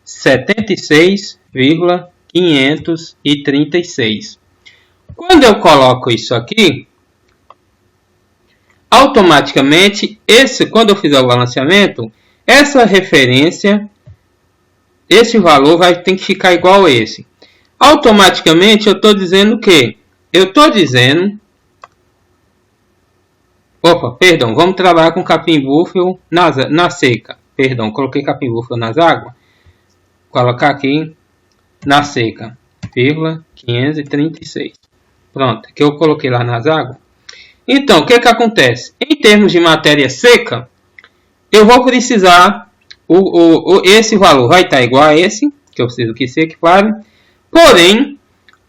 76,536. Quando eu coloco isso aqui, automaticamente, quando eu fizer o balanceamento, essa referência, esse valor tem que ficar igual a esse. Automaticamente, eu estou dizendo que? Eu estou dizendo... Opa, perdão, vamos trabalhar com capim búfalo na seca. Perdão, coloquei capim búfalo nas águas. Colocar aqui na seca, 536. Pronto, que eu coloquei lá nas águas. Então, o que acontece? Em termos de matéria seca, eu vou precisar, esse valor vai estar igual a esse, que eu preciso que se equipare. Porém,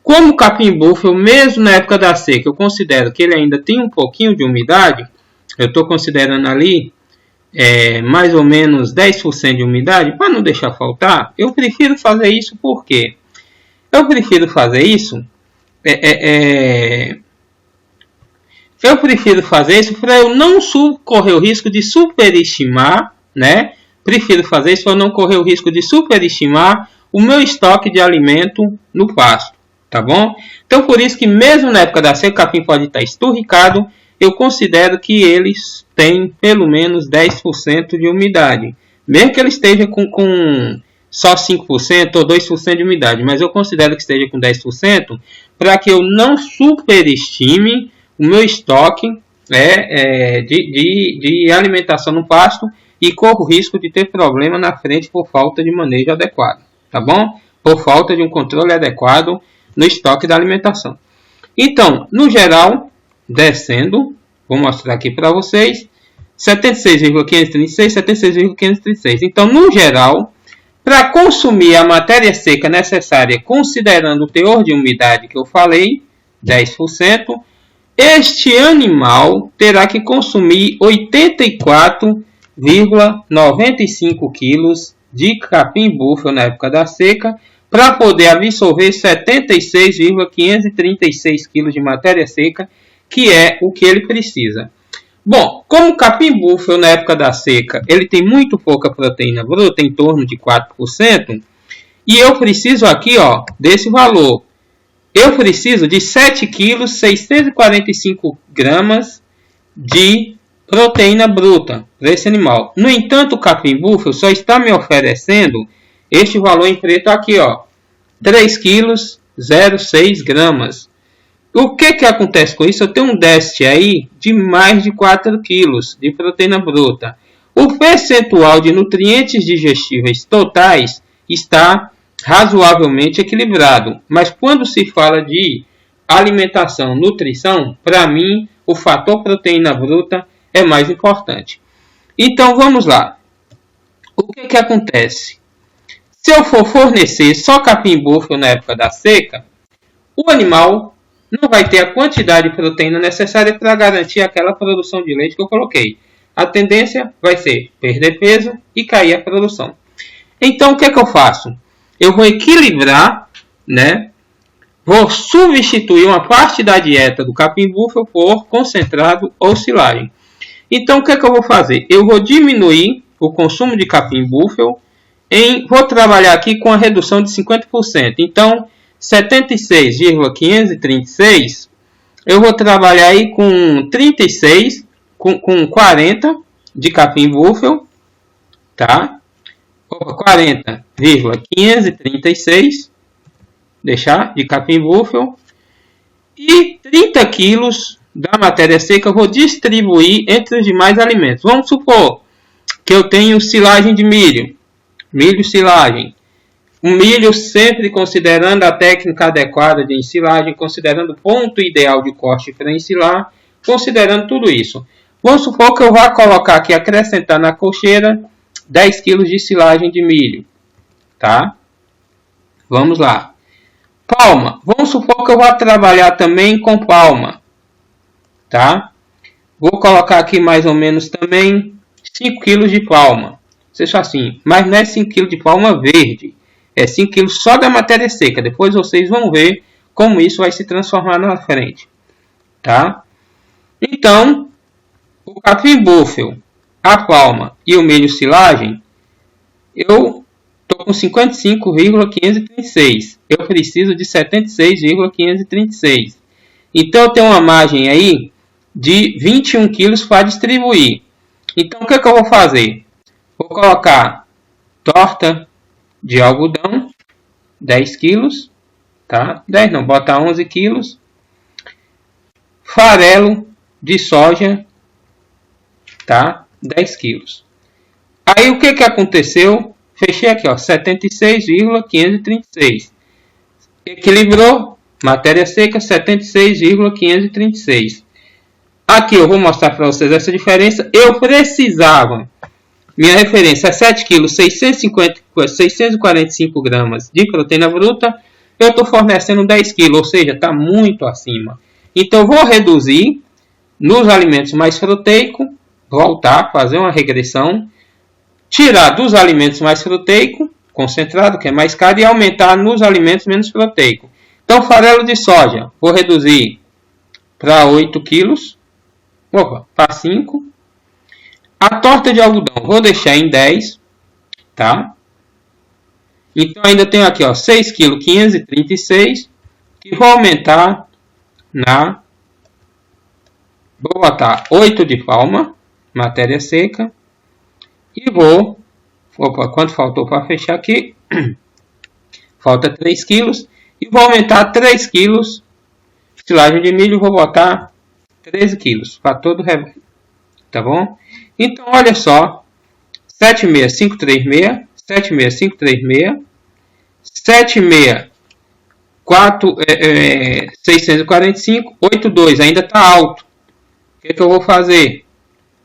como o capim búfalo, mesmo na época da seca, eu considero que ele ainda tem um pouquinho de umidade, eu estou considerando ali mais ou menos 10% de umidade, para não deixar faltar, eu prefiro fazer isso por quê? Eu prefiro fazer isso para eu não correr o risco de superestimar, né? Prefiro fazer isso para não correr o risco de superestimar o meu estoque de alimento no pasto, tá bom? Então, por isso que mesmo na época da seca, o capim pode estar esturricado, eu considero que eles têm pelo menos 10% de umidade. Mesmo que ele esteja com só 5% ou 2% de umidade, mas eu considero que esteja com 10%, para que eu não superestime o meu estoque de alimentação no pasto e corro o risco de ter problema na frente por falta de manejo adequado, tá bom? Por falta de um controle adequado no estoque da alimentação. Então, no geral, descendo, vou mostrar aqui para vocês, 76,536, 76,536. Então, no geral, para consumir a matéria seca necessária, considerando o teor de umidade que eu falei, 10%, este animal terá que consumir 84,95 kg de capim búfalo na época da seca para poder absorver 76,536 kg de matéria seca, que é o que ele precisa. Bom, como o capim búfalo na época da seca ele tem muito pouca proteína bruta, em torno de 4%, e eu preciso aqui desse valor. Eu preciso de 7 kg 645 gramas de proteína bruta para esse animal. No entanto, o capim búfalo só está me oferecendo este valor em preto aqui, 3 kg 0,6 gramas. O que acontece com isso? Eu tenho um déficit aí de mais de 4 kg de proteína bruta. O percentual de nutrientes digestíveis totais está razoavelmente equilibrado, mas quando se fala de alimentação, nutrição, para mim o fator proteína bruta é mais importante. Então vamos lá. O que acontece? Se eu for fornecer só capim búfalo na época da seca, o animal não vai ter a quantidade de proteína necessária para garantir aquela produção de leite que eu coloquei. A tendência vai ser perder peso e cair a produção. Então o que eu faço? Eu vou equilibrar, né? Vou substituir uma parte da dieta do capim búfalo por concentrado ou silagem. Então, o que eu vou fazer? Eu vou diminuir o consumo de capim búfalo, vou trabalhar aqui com a redução de 50%. Então, 76,536, eu vou trabalhar aí com 36, com 40 de capim búfalo, tá? 40,536, deixar de capim búfalo, e 30 quilos da matéria seca eu vou distribuir entre os demais alimentos. Vamos supor que eu tenho silagem de milho, silagem. O milho sempre considerando a técnica adequada de ensilagem, considerando o ponto ideal de corte para ensilar, considerando tudo isso. Vamos supor que eu vá colocar aqui, acrescentar na cocheira 10 kg de silagem de milho. Tá? Vamos lá. Palma. Vamos supor que eu vá trabalhar também com palma. Tá? Vou colocar aqui mais ou menos também 5 kg de palma. Seja assim, mas não é 5 kg de palma verde. É 5 kg só da matéria seca. Depois vocês vão ver como isso vai se transformar na frente. Tá? Então, o capim búfalo, a palma e o milho silagem, eu estou com 55,536. Eu preciso de 76,536. Então, eu tenho uma margem aí de 21 kg para distribuir. Então, o que eu vou fazer? Vou colocar torta de algodão, 10 kg, tá? 10 não, bota 11 kg. Farelo de soja, tá? 10 kg. Aí o que aconteceu? Fechei aqui, ó, 76,536. Equilibrou, matéria seca, 76,536. Aqui eu vou mostrar para vocês essa diferença. Eu precisava, minha referência é 7 kg, 645 gramas de proteína bruta. Eu estou fornecendo 10 kg, ou seja, está muito acima. Então eu vou reduzir nos alimentos mais proteicos, voltar, fazer uma regressão, tirar dos alimentos mais proteicos, concentrado, que é mais caro, e aumentar nos alimentos menos proteicos. Então, farelo de soja, vou reduzir para 8 kg, para 5. A torta de algodão, vou deixar em 10, tá? Então, ainda tenho aqui, ó, 6 kg 536, que vou aumentar vou botar 8 de palma, matéria seca, e quanto faltou para fechar aqui? Falta 3 kg, e vou aumentar 3 kg, silagem de milho, vou botar 13 kg, para todo o rebanho, tá bom? Então, olha só, 76536, 76536, 645, 82, ainda está alto. O que eu vou fazer?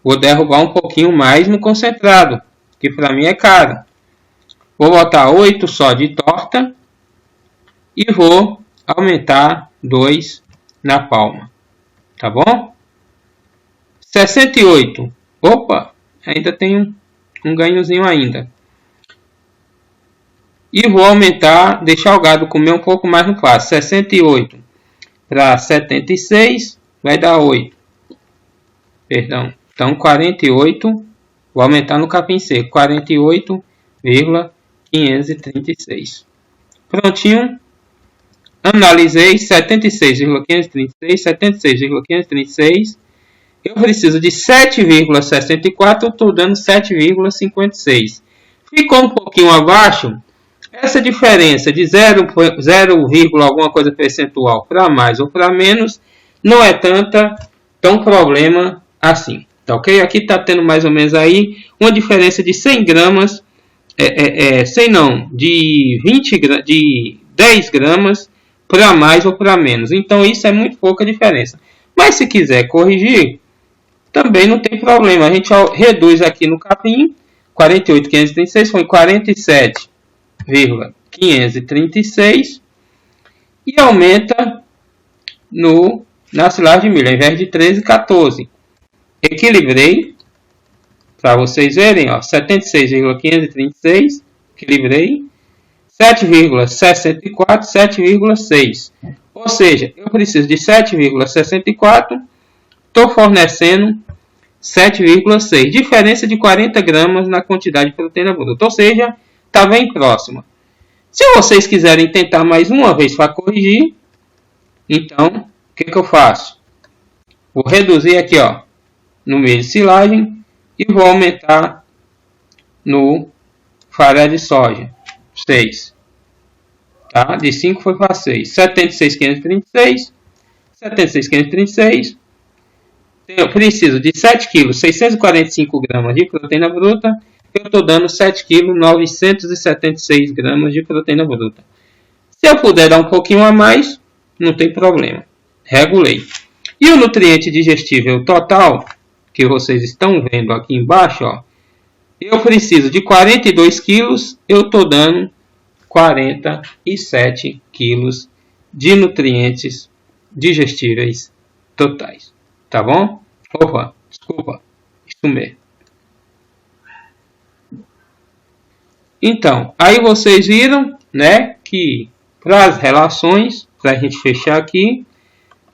Vou derrubar um pouquinho mais no concentrado, que para mim é caro. Vou botar 8 só de torta e vou aumentar 2 na palma. Tá bom? 68. Opa, ainda tem um ganhozinho ainda. E vou aumentar, deixar o gado comer um pouco mais no pasto. 68 para 76 vai dar 8. Perdão. Então 48, vou aumentar no capim seco. 48,536. Prontinho. Analisei 76,536, 76,536. Eu preciso de 7,64, eu estou dando 7,56. Ficou um pouquinho abaixo. Essa diferença de 0, alguma coisa percentual para mais ou para menos não é tão problema assim. Tá ok? Aqui está tendo mais ou menos aí uma diferença de 100 gramas, de 10 gramas para mais ou para menos. Então isso é muito pouca diferença. Mas se quiser corrigir, também não tem problema. A gente reduz aqui no capim, 48,536 foi 47,536 e aumenta na silagem de milho, ao invés de 13, 14. Equilibrei, para vocês verem, ó, 76,536, equilibrei, 7,64, 7,6. Ou seja, eu preciso de 7,64, estou fornecendo 7,6. Diferença de 40 gramas na quantidade de proteína bruta. Ou seja, está bem próxima. Se vocês quiserem tentar mais uma vez para corrigir, então, o que eu faço? Vou reduzir aqui, ó, no milho de silagem e vou aumentar no farelo de soja. 6. Tá? De 5 foi para 6. 76,536. 76,536. eu preciso de 7 kg 645 gramas de proteína bruta, eu estou dando 7 kg 976 gramas de proteína bruta. Se eu puder dar um pouquinho a mais, não tem problema. Regulei. E o nutriente digestível total, que vocês estão vendo aqui embaixo, ó, eu preciso de 42 quilos, eu estou dando 47 quilos de nutrientes digestíveis totais. Tá bom? Opa, desculpa. Isso mesmo. Então, aí vocês viram, né, que para as relações, para a gente fechar aqui,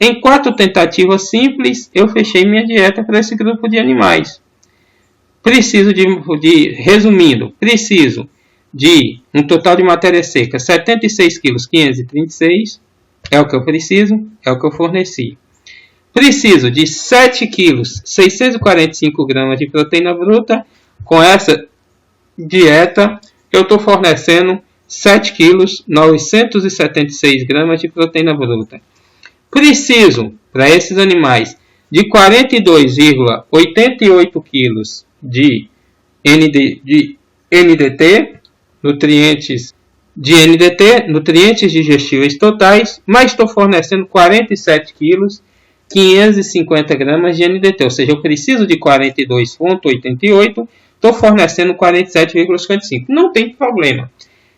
em 4 tentativas simples, eu fechei minha dieta para esse grupo de animais. Preciso resumindo, preciso de um total de matéria seca, 76 kg 536, é o que eu preciso, é o que eu forneci. Preciso de 7 kg 645 gramas de proteína bruta. Com essa dieta, eu estou fornecendo 7 kg 976 gramas de proteína bruta. Preciso, para esses animais, de 42,88 kg de NDT, nutrientes digestíveis totais, mas estou fornecendo 47 kg 550 gramas de NDT, ou seja, eu preciso de 42,88, estou fornecendo 47,55. Não tem problema.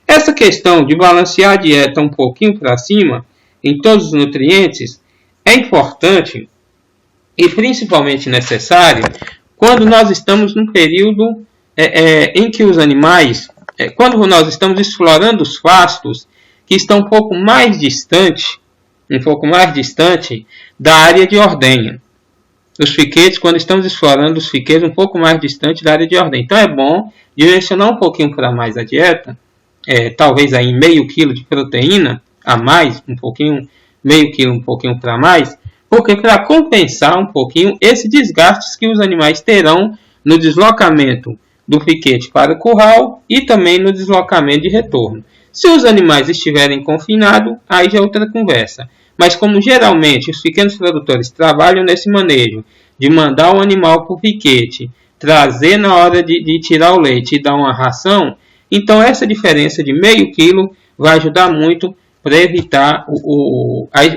Essa questão de balancear a dieta um pouquinho para cima, em todos os nutrientes, é importante e principalmente necessário quando nós estamos num período em que os animais, quando nós estamos explorando os pastos que estão um pouco mais distante da área de ordenha. Os fiquetes, quando estamos explorando os fiquetes um pouco mais distante da área de ordenha. Então é bom direcionar um pouquinho para mais a dieta, talvez aí meio quilo de proteína a mais, meio quilo um pouquinho para mais, porque para compensar um pouquinho esses desgastes que os animais terão no deslocamento do piquete para o curral e também no deslocamento de retorno. Se os animais estiverem confinados, aí já é outra conversa. Mas como geralmente os pequenos produtores trabalham nesse manejo de mandar o animal para o piquete, trazer na hora de tirar o leite e dar uma ração, então essa diferença de meio quilo vai ajudar muito para evitar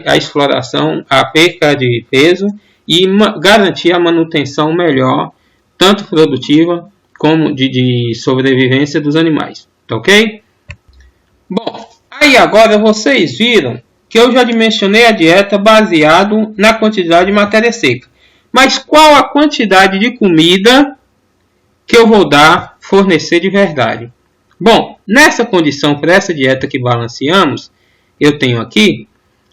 a exploração, a perca de peso e garantir a manutenção melhor, tanto produtiva como de sobrevivência dos animais. Tá ok? Bom, aí agora vocês viram que eu já dimensionei a dieta baseado na quantidade de matéria seca. Mas qual a quantidade de comida que eu vou fornecer de verdade? Bom, nessa condição, para essa dieta que balanceamos, eu tenho aqui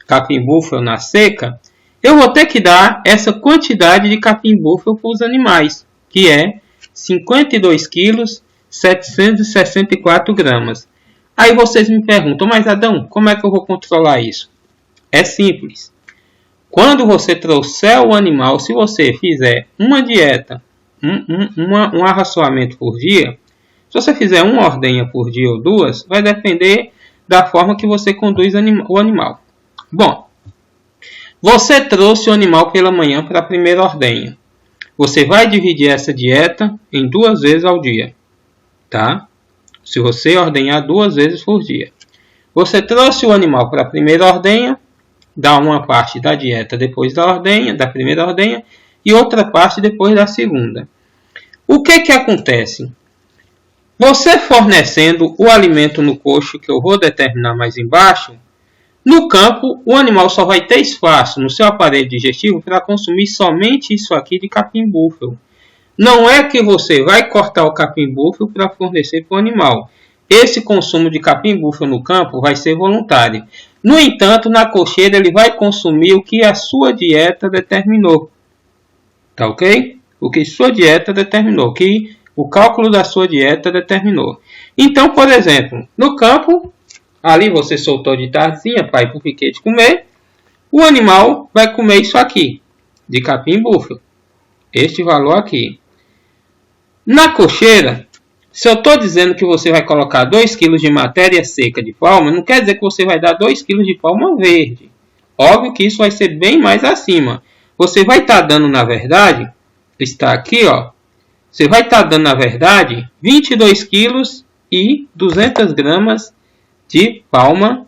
capim búfalo na seca, eu vou ter que dar essa quantidade de capim búfalo para os animais, que é 52 kg 764 gramas. Aí vocês me perguntam, mas Adão, como é que eu vou controlar isso? É simples. Quando você trouxer o animal, se você fizer uma dieta, um arraçoamento por dia, se você fizer uma ordenha por dia ou duas, vai depender da forma que você conduz o animal. Bom, você trouxe o animal pela manhã para a primeira ordenha. Você vai dividir essa dieta em 2 vezes ao dia, tá? Se você ordenhar 2 vezes por dia. Você trouxe o animal para a primeira ordenha, dá uma parte da dieta depois da primeira ordenha, e outra parte depois da segunda. O que acontece? Você fornecendo o alimento no coxo, que eu vou determinar mais embaixo, no campo o animal só vai ter espaço no seu aparelho digestivo para consumir somente isso aqui de capim búfalo. Não é que você vai cortar o capim búfalo para fornecer para o animal. Esse consumo de capim búfalo no campo vai ser voluntário. No entanto, na cocheira ele vai consumir o que a sua dieta determinou. Tá ok? O que sua dieta determinou, que o cálculo da sua dieta determinou. Então, por exemplo, no campo, ali você soltou de tardezinha para ir para o piquete comer, o animal vai comer isso aqui, de capim búfalo. Este valor aqui. Na cocheira, se eu estou dizendo que você vai colocar 2 kg de matéria seca de palma, não quer dizer que você vai dar 2 kg de palma verde. Óbvio que isso vai ser bem mais acima. você vai estar dando, na verdade, está aqui, ó, você vai estar dando, na verdade, 22 quilos e 200 gramas de palma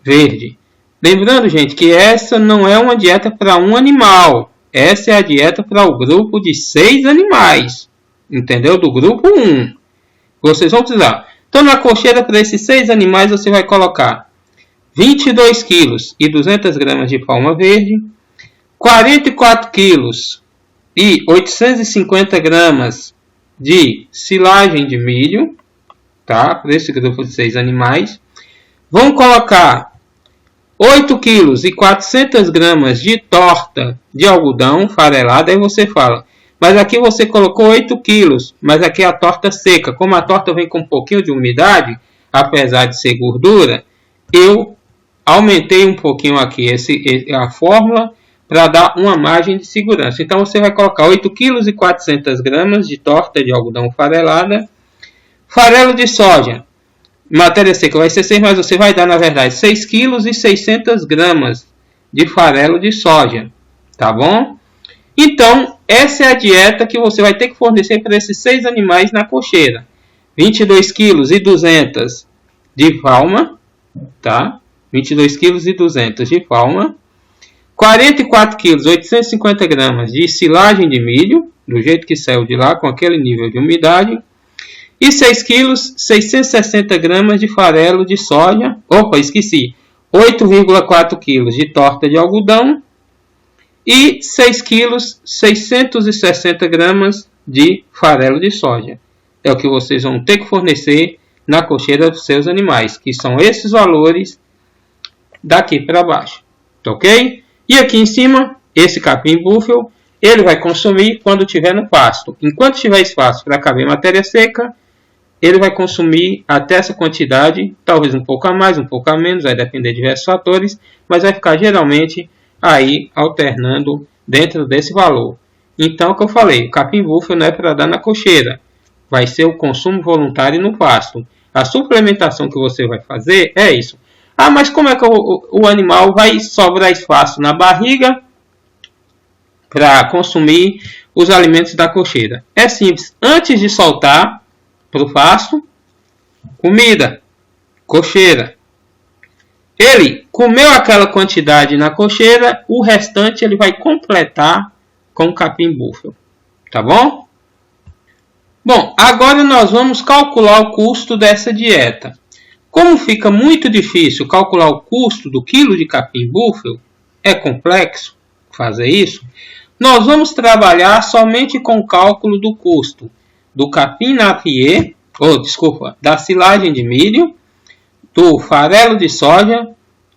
verde. Lembrando, gente, que essa não é uma dieta para um animal. Essa é a dieta para o grupo de 6 animais. Entendeu? Do grupo 1. Vocês vão precisar. Então, na cocheira para esses 6 animais, você vai colocar 22 quilos e 200 gramas de palma verde, 44 quilos e 850 gramas de silagem de milho, tá? Para esse grupo de 6 animais. Vão colocar 8 quilos e 400 gramas de torta de algodão farelada. Aí você fala, mas aqui você colocou 8 quilos, mas aqui é a torta seca. Como a torta vem com um pouquinho de umidade, apesar de ser gordura, eu aumentei um pouquinho aqui a fórmula para dar uma margem de segurança. Então você vai colocar 8 kg e 400 gramas de torta de algodão farelada. Farelo de soja, matéria seca vai ser 6, mas você vai dar, na verdade, 6 kg e 600 gramas de farelo de soja. Tá bom? Então, essa é a dieta que você vai ter que fornecer para esses 6 animais na cocheira. 22 kg e 200 de palma, tá? 22 kg e 200 de palma. 44 kg, 850 gramas de silagem de milho, do jeito que saiu de lá, com aquele nível de umidade. E 6 kg, 660 gramas de farelo de soja. Opa, esqueci. 8,4 kg de torta de algodão. E 6 kg, 660 gramas de farelo de soja. É o que vocês vão ter que fornecer na cocheira dos seus animais, que são esses valores daqui para baixo. Ok? E aqui em cima, esse capim búfalo, ele vai consumir quando estiver no pasto. Enquanto tiver espaço para caber matéria seca, ele vai consumir até essa quantidade, talvez um pouco a mais, um pouco a menos, vai depender de diversos fatores, mas vai ficar geralmente aí alternando dentro desse valor. Então, o que eu falei, o capim búfalo não é para dar na cocheira, vai ser o consumo voluntário no pasto. A suplementação que você vai fazer é isso. Ah, mas como é que o animal vai sobrar espaço na barriga para consumir os alimentos da cocheira? É simples. Antes de soltar para o pasto, comida, cocheira. Ele comeu aquela quantidade na cocheira, o restante ele vai completar com o capim búfalo. Tá bom? Bom, agora nós vamos calcular o custo dessa dieta. Como fica muito difícil calcular o custo do quilo de capim búfalo, é complexo fazer isso, nós vamos trabalhar somente com o cálculo do custo do capim napier, da silagem de milho, do farelo de soja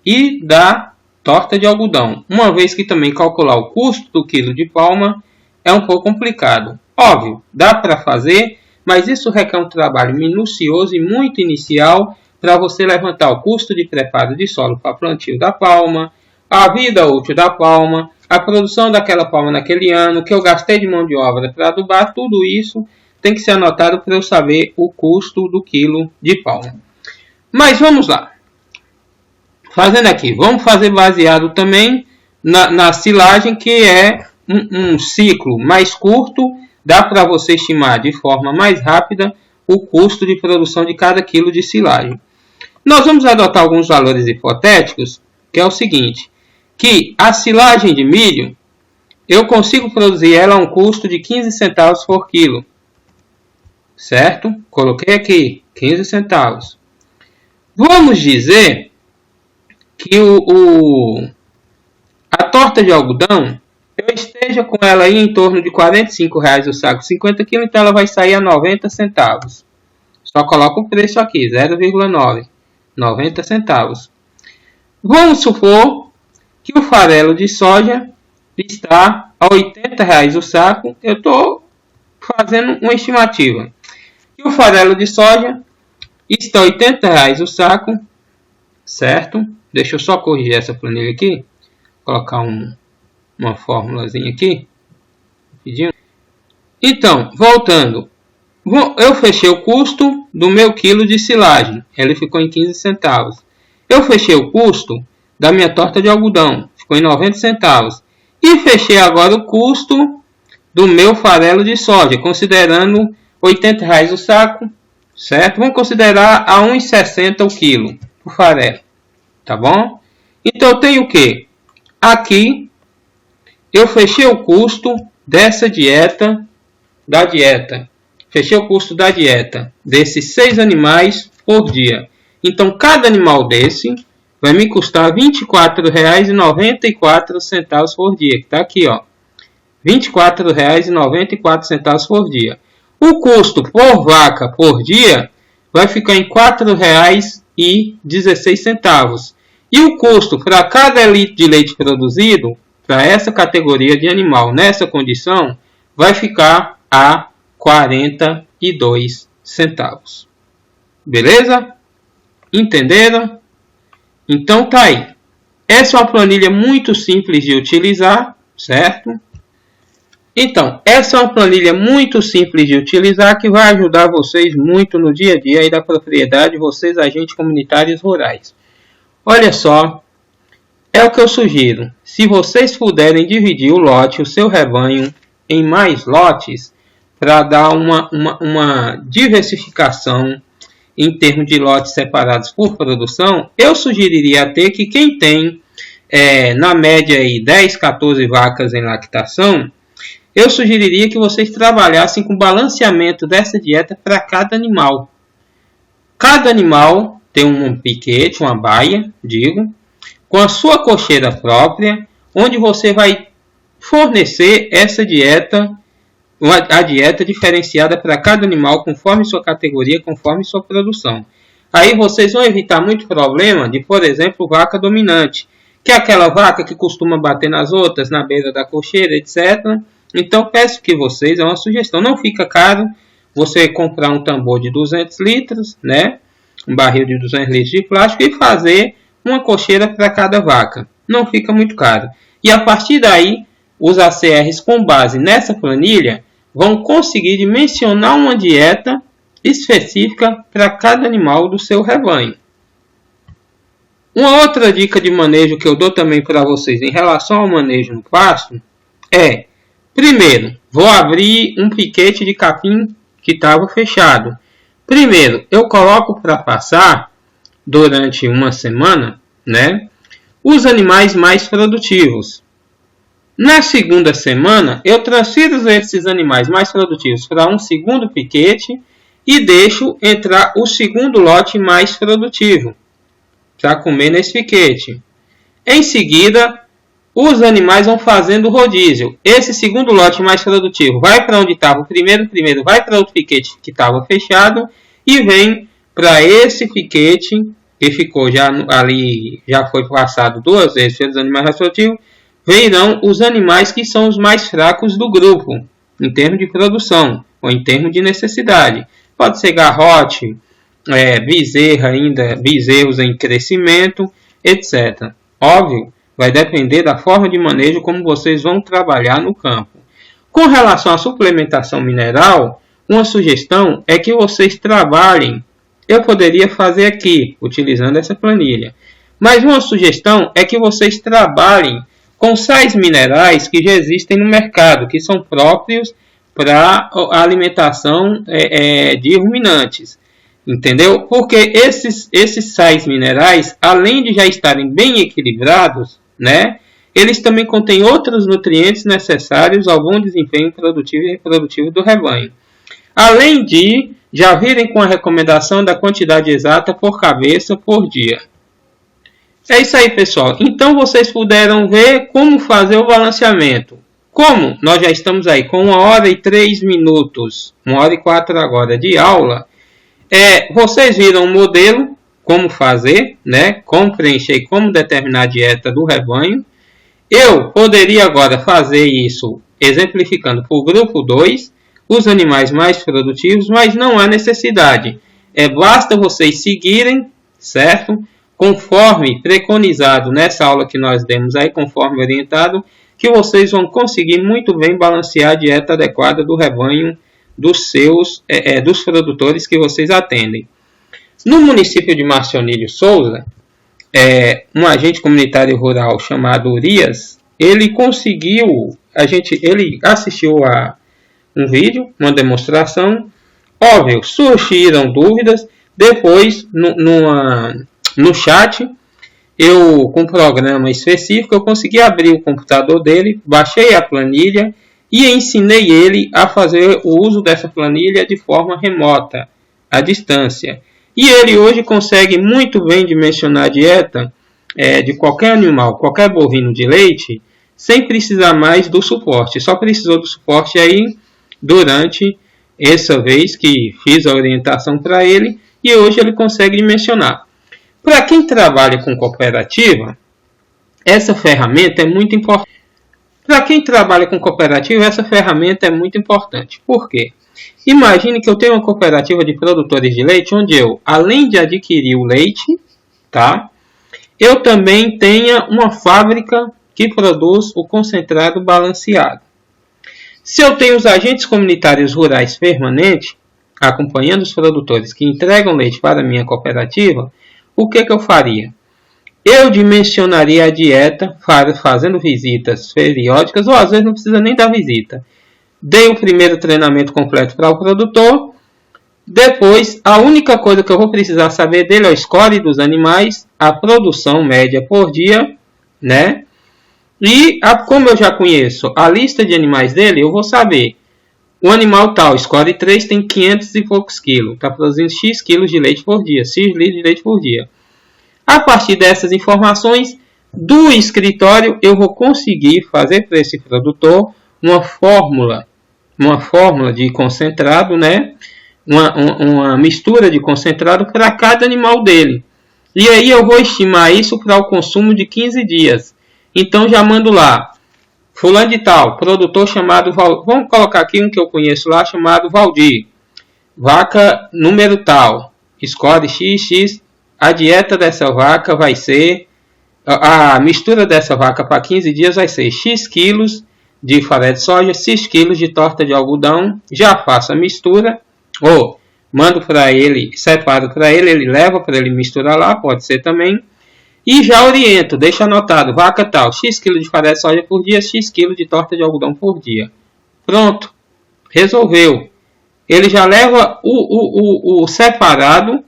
e da torta de algodão. Uma vez que também calcular o custo do quilo de palma é um pouco complicado. Óbvio, dá para fazer, mas isso requer um trabalho minucioso e muito inicial para você levantar o custo de preparo de solo para plantio da palma, a vida útil da palma, a produção daquela palma naquele ano, que eu gastei de mão de obra para adubar, tudo isso tem que ser anotado para eu saber o custo do quilo de palma. Mas vamos lá. Fazendo aqui, vamos fazer baseado também na silagem, que é um ciclo mais curto, dá para você estimar de forma mais rápida o custo de produção de cada quilo de silagem. Nós vamos adotar alguns valores hipotéticos, que é o seguinte, que a silagem de milho, eu consigo produzir ela a um custo de 15 centavos por quilo. Certo? Coloquei aqui, 15 centavos. Vamos dizer que a torta de algodão, eu esteja com ela aí em torno de R$ 45 o saco, 50 kg, então ela vai sair a 90 centavos. Só coloca o preço aqui, 0,9, 90 centavos. Vamos supor que o farelo de soja está a R$ 80 o saco. Eu estou fazendo uma estimativa. E o farelo de soja está a R$ 80 o saco, certo? Deixa eu só corrigir essa planilha aqui. Colocar uma formulazinha aqui. Então, voltando. Eu fechei o custo do meu quilo de silagem. Ele ficou em 15 centavos. Eu fechei o custo da minha torta de algodão. Ficou em 90 centavos. E fechei agora o custo do meu farelo de soja, considerando R$ 80,00 o saco, certo? Vamos considerar a R$ 1,60 o quilo o farelo, tá bom? Então eu tenho o que? Aqui eu fechei o custo dessa dieta, fechei o custo da dieta desses 6 animais por dia. Então cada animal desse vai me custar R$ 24,94 por dia, que está aqui, ó. R$ 24,94 por dia. O custo por vaca por dia vai ficar em R$ 4,16. E o custo para cada litro de leite produzido, para essa categoria de animal, nessa condição, vai ficar a 42 centavos. Beleza? Entenderam? Então tá aí. Essa é uma planilha muito simples de utilizar, certo? Então, essa é uma planilha muito simples de utilizar que vai ajudar vocês muito no dia a dia aí da propriedade, vocês agentes comunitários rurais. Olha só, é o que eu sugiro. Se vocês puderem dividir o lote, o seu rebanho, em mais lotes, para dar uma diversificação em termos de lotes separados por produção, eu sugeriria até que quem tem, na média, aí, 10, 14 vacas em lactação, eu sugeriria que vocês trabalhassem com balanceamento dessa dieta para cada animal. Cada animal tem um piquete, uma baia, com a sua cocheira própria, onde você vai fornecer essa dieta, a dieta diferenciada para cada animal, conforme sua categoria, conforme sua produção. Aí vocês vão evitar muito problema de, por exemplo, vaca dominante, que é aquela vaca que costuma bater nas outras, na beira da cocheira, etc. Então peço que vocês, é uma sugestão, não fica caro você comprar um tambor de 200 litros, né? Um barril de 200 litros de plástico e fazer uma cocheira para cada vaca. Não fica muito caro. E a partir daí, os ACRs com base nessa planilha vão conseguir dimensionar uma dieta específica para cada animal do seu rebanho. Uma outra dica de manejo que eu dou também para vocês em relação ao manejo no pasto é: primeiro, vou abrir um piquete de capim que estava fechado. Primeiro, eu coloco para passar durante uma semana, né, os animais mais produtivos. Na segunda semana, eu transfiro esses animais mais produtivos para um segundo piquete e deixo entrar o segundo lote mais produtivo para comer nesse piquete. Em seguida, os animais vão fazendo rodízio. Esse segundo lote mais produtivo vai para onde estava o primeiro vai para outro piquete que estava fechado e vem para esse piquete que ficou já ali, já foi passado 2 vezes pelos animais mais produtivos. Virão os animais que são os mais fracos do grupo, em termos de produção ou em termos de necessidade. Pode ser garrote, bezerros em crescimento, etc. Óbvio, vai depender da forma de manejo como vocês vão trabalhar no campo. Com relação à suplementação mineral, uma sugestão é que vocês trabalhem. Eu poderia fazer aqui, utilizando essa planilha. Mas uma sugestão é que vocês trabalhem com sais minerais que já existem no mercado, que são próprios para a alimentação de ruminantes. Entendeu? Porque esses sais minerais, além de já estarem bem equilibrados, né, eles também contêm outros nutrientes necessários ao bom desempenho produtivo e reprodutivo do rebanho. Além de já virem com a recomendação da quantidade exata por cabeça por dia. É isso aí, pessoal. Então vocês puderam ver como fazer o balanceamento. Como nós já estamos aí com 1h03, 1h04 agora de aula, vocês viram o modelo, como fazer, né? Como preencher e como determinar a dieta do rebanho. Eu poderia agora fazer isso exemplificando por grupo 2, os animais mais produtivos, mas não há necessidade. Basta vocês seguirem, certo? Conforme preconizado nessa aula que nós demos aí, conforme orientado, que vocês vão conseguir muito bem balancear a dieta adequada do rebanho dos produtores que vocês atendem. No município de Marcionílio Souza, um agente comunitário rural chamado Urias, ele conseguiu, ele assistiu a um vídeo, uma demonstração. Óbvio, surgiram dúvidas. Depois, no chat, com um programa específico, eu consegui abrir o computador dele, baixei a planilha e ensinei ele a fazer o uso dessa planilha de forma remota, à distância. E ele hoje consegue muito bem dimensionar a dieta de qualquer animal, qualquer bovino de leite, sem precisar mais do suporte. Só precisou do suporte aí durante essa vez que fiz a orientação para ele, e hoje ele consegue dimensionar. Para quem trabalha com cooperativa, essa ferramenta é muito importante. Para quem trabalha com cooperativa, essa ferramenta é muito importante. Por quê? Imagine que eu tenho uma cooperativa de produtores de leite, onde eu, além de adquirir o leite, tá? Eu também tenho uma fábrica que produz o concentrado balanceado. Se eu tenho os agentes comunitários rurais permanentes, acompanhando os produtores que entregam leite para a minha cooperativa, o que eu faria? Eu dimensionaria a dieta fazendo visitas periódicas, ou às vezes não precisa nem dar visita. Dei o primeiro treinamento completo para o produtor. Depois, a única coisa que eu vou precisar saber dele é o score dos animais, a produção média por dia, né? E como eu já conheço a lista de animais dele, eu vou saber. O animal tal, score 3, tem 500 e poucos quilos. Está produzindo X quilos de leite por dia, X litros de leite por dia. A partir dessas informações do escritório, eu vou conseguir fazer para esse produtor uma fórmula de concentrado, né? Uma mistura de concentrado para cada animal dele. E aí eu vou estimar isso para o consumo de 15 dias. Então já mando lá, fulano de tal, produtor chamado, vamos colocar aqui um que eu conheço lá, chamado Valdir. Vaca número tal, score XX, a dieta dessa vaca vai ser, a mistura dessa vaca para 15 dias vai ser X quilos de farelo de soja, X quilos de torta de algodão, já faço a mistura, ou mando para ele, separo para ele, ele leva para ele misturar lá, pode ser também. E já oriento, deixa anotado, vaca tal, X quilos de farelo de soja por dia, X quilos de torta de algodão por dia. Pronto, resolveu. Ele já leva o separado,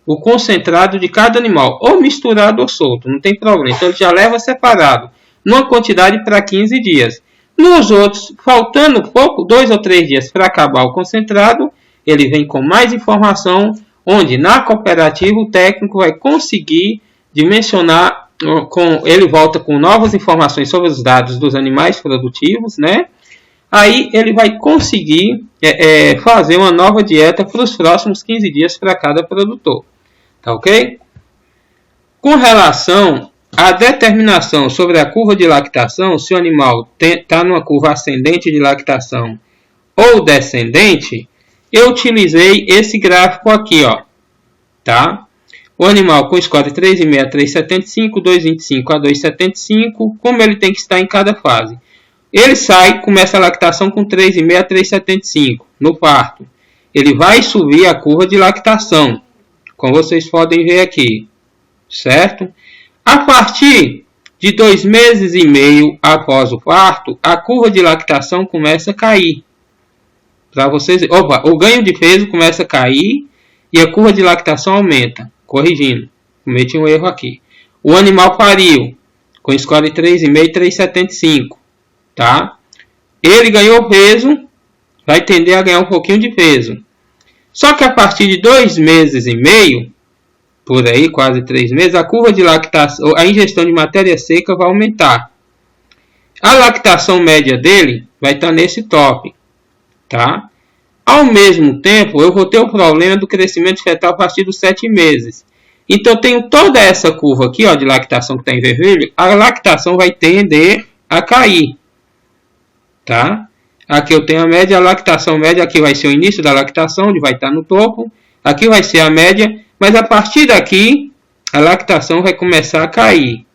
o concentrado de cada animal, ou misturado ou solto, não tem problema. Então ele já leva separado, numa quantidade para 15 dias. Nos outros, faltando pouco, 2 ou 3 dias para acabar o concentrado, ele vem com mais informação, onde na cooperativa o técnico vai conseguir dimensionar, ele volta com novas informações sobre os dados dos animais produtivos, né? Aí ele vai conseguir fazer uma nova dieta para os próximos 15 dias para cada produtor. Tá ok? Com relação à determinação sobre a curva de lactação, se o animal está numa curva ascendente de lactação ou descendente, eu utilizei esse gráfico aqui, ó, tá? O animal com score 3,5 a 3,75, 2,25 a 2,75, como ele tem que estar em cada fase. Ele começa a lactação com 3,5 a 3,75 no parto. Ele vai subir a curva de lactação, como vocês podem ver aqui, certo? A partir de 2 meses e meio após o parto, a curva de lactação começa a cair. Para vocês, o ganho de peso começa a cair e a curva de lactação aumenta. Corrigindo, cometi um erro aqui. O animal pariu com score 3,5 e 3,75, tá? Ele ganhou peso, vai tender a ganhar um pouquinho de peso. Só que a partir de 2 meses e meio, por aí, quase 3 meses, a curva de lactação, a ingestão de matéria seca vai aumentar. A lactação média dele vai estar nesse top, tá? Ao mesmo tempo, eu vou ter o problema do crescimento fetal a partir dos 7 meses. Então, eu tenho toda essa curva aqui, ó, de lactação que está em vermelho. A lactação vai tender a cair, tá? Aqui eu tenho a média, a lactação média. Aqui vai ser o início da lactação, onde vai estar no topo. Aqui vai ser a média. Mas a partir daqui, a lactação vai começar a cair.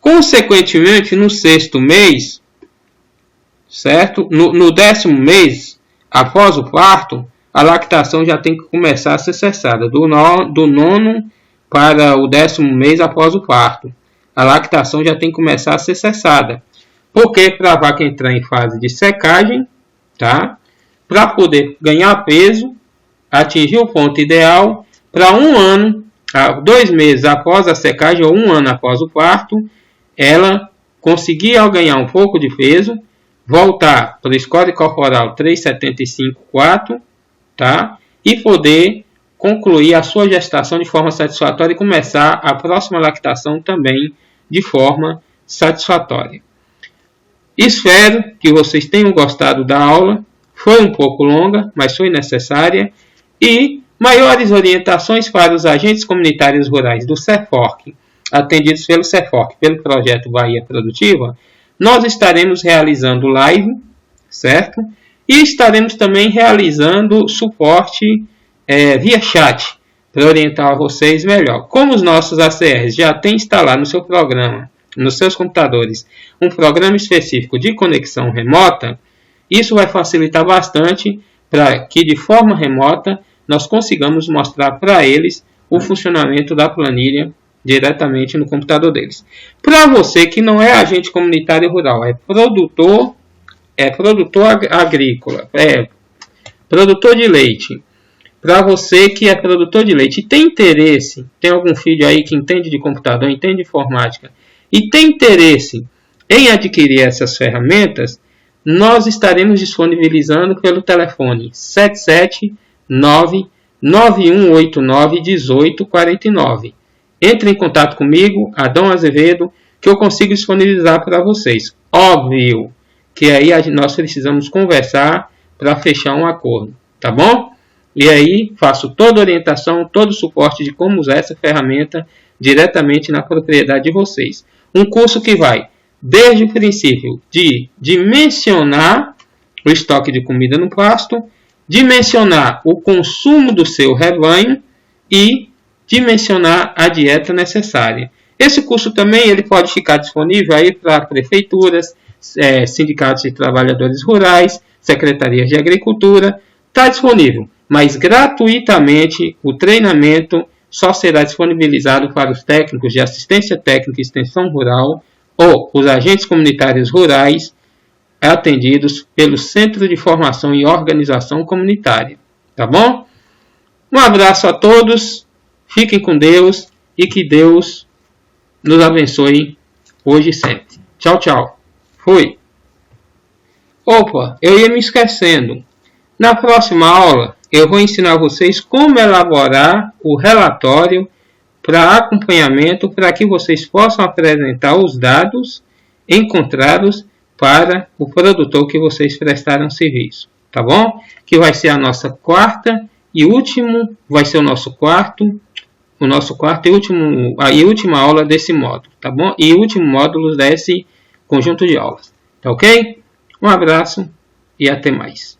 Consequentemente, no 6º mês, certo? No 10º mês, após o parto, a lactação já tem que começar a ser cessada. Do 9º para o 10º mês após o parto, a lactação já tem que começar a ser cessada. Porque para a vaca entrar em fase de secagem, tá? Para poder ganhar peso, atingir o ponto ideal, para 1 ano, 2 meses após a secagem ou 1 ano após o parto, ela conseguir ao ganhar um pouco de peso, voltar para o score corporal 3,75,4, tá? E poder concluir a sua gestação de forma satisfatória e começar a próxima lactação também de forma satisfatória. Espero que vocês tenham gostado da aula. Foi um pouco longa, mas foi necessária. E maiores orientações para os agentes comunitários rurais do CEFORC, atendidos pelo CEFORC, pelo projeto Bahia Produtiva, nós estaremos realizando live, certo? E estaremos também realizando suporte via chat, para orientar vocês melhor. Como os nossos ACRs já têm instalado no seu programa, nos seus computadores, um programa específico de conexão remota, isso vai facilitar bastante para que de forma remota nós consigamos mostrar para eles o funcionamento da planilha diretamente no computador deles. Para você que não é agente comunitário rural, é produtor agrícola, produtor de leite. Para você que é produtor de leite e tem interesse, tem algum filho aí que entende de computador, entende de informática e tem interesse em adquirir essas ferramentas, nós estaremos disponibilizando pelo telefone 779-9189-1849. Entre em contato comigo, Adão Azevedo, que eu consigo disponibilizar para vocês. Óbvio que aí nós precisamos conversar para fechar um acordo, tá bom? E aí faço toda a orientação, todo o suporte de como usar essa ferramenta diretamente na propriedade de vocês. Um curso que vai desde o princípio de dimensionar o estoque de comida no pasto, dimensionar o consumo do seu rebanho e dimensionar a dieta necessária. Esse curso também ele pode ficar disponível aí para prefeituras, sindicatos de trabalhadores rurais, secretarias de agricultura. Está disponível, mas gratuitamente o treinamento só será disponibilizado para os técnicos de assistência técnica e extensão rural ou os agentes comunitários rurais atendidos pelo Centro de Formação e Organização Comunitária. Tá bom? Um abraço a todos, fiquem com Deus e que Deus nos abençoe hoje e sempre. Tchau, tchau. Fui. Opa, eu ia me esquecendo. Na próxima aula, eu vou ensinar vocês como elaborar o relatório para acompanhamento, para que vocês possam apresentar os dados encontrados para o produtor que vocês prestaram serviço, tá bom? Que vai ser a nossa quarta e último, vai ser o nosso quarto e última aula desse módulo, tá bom? E último módulo desse conjunto de aulas, tá ok? Um abraço e até mais.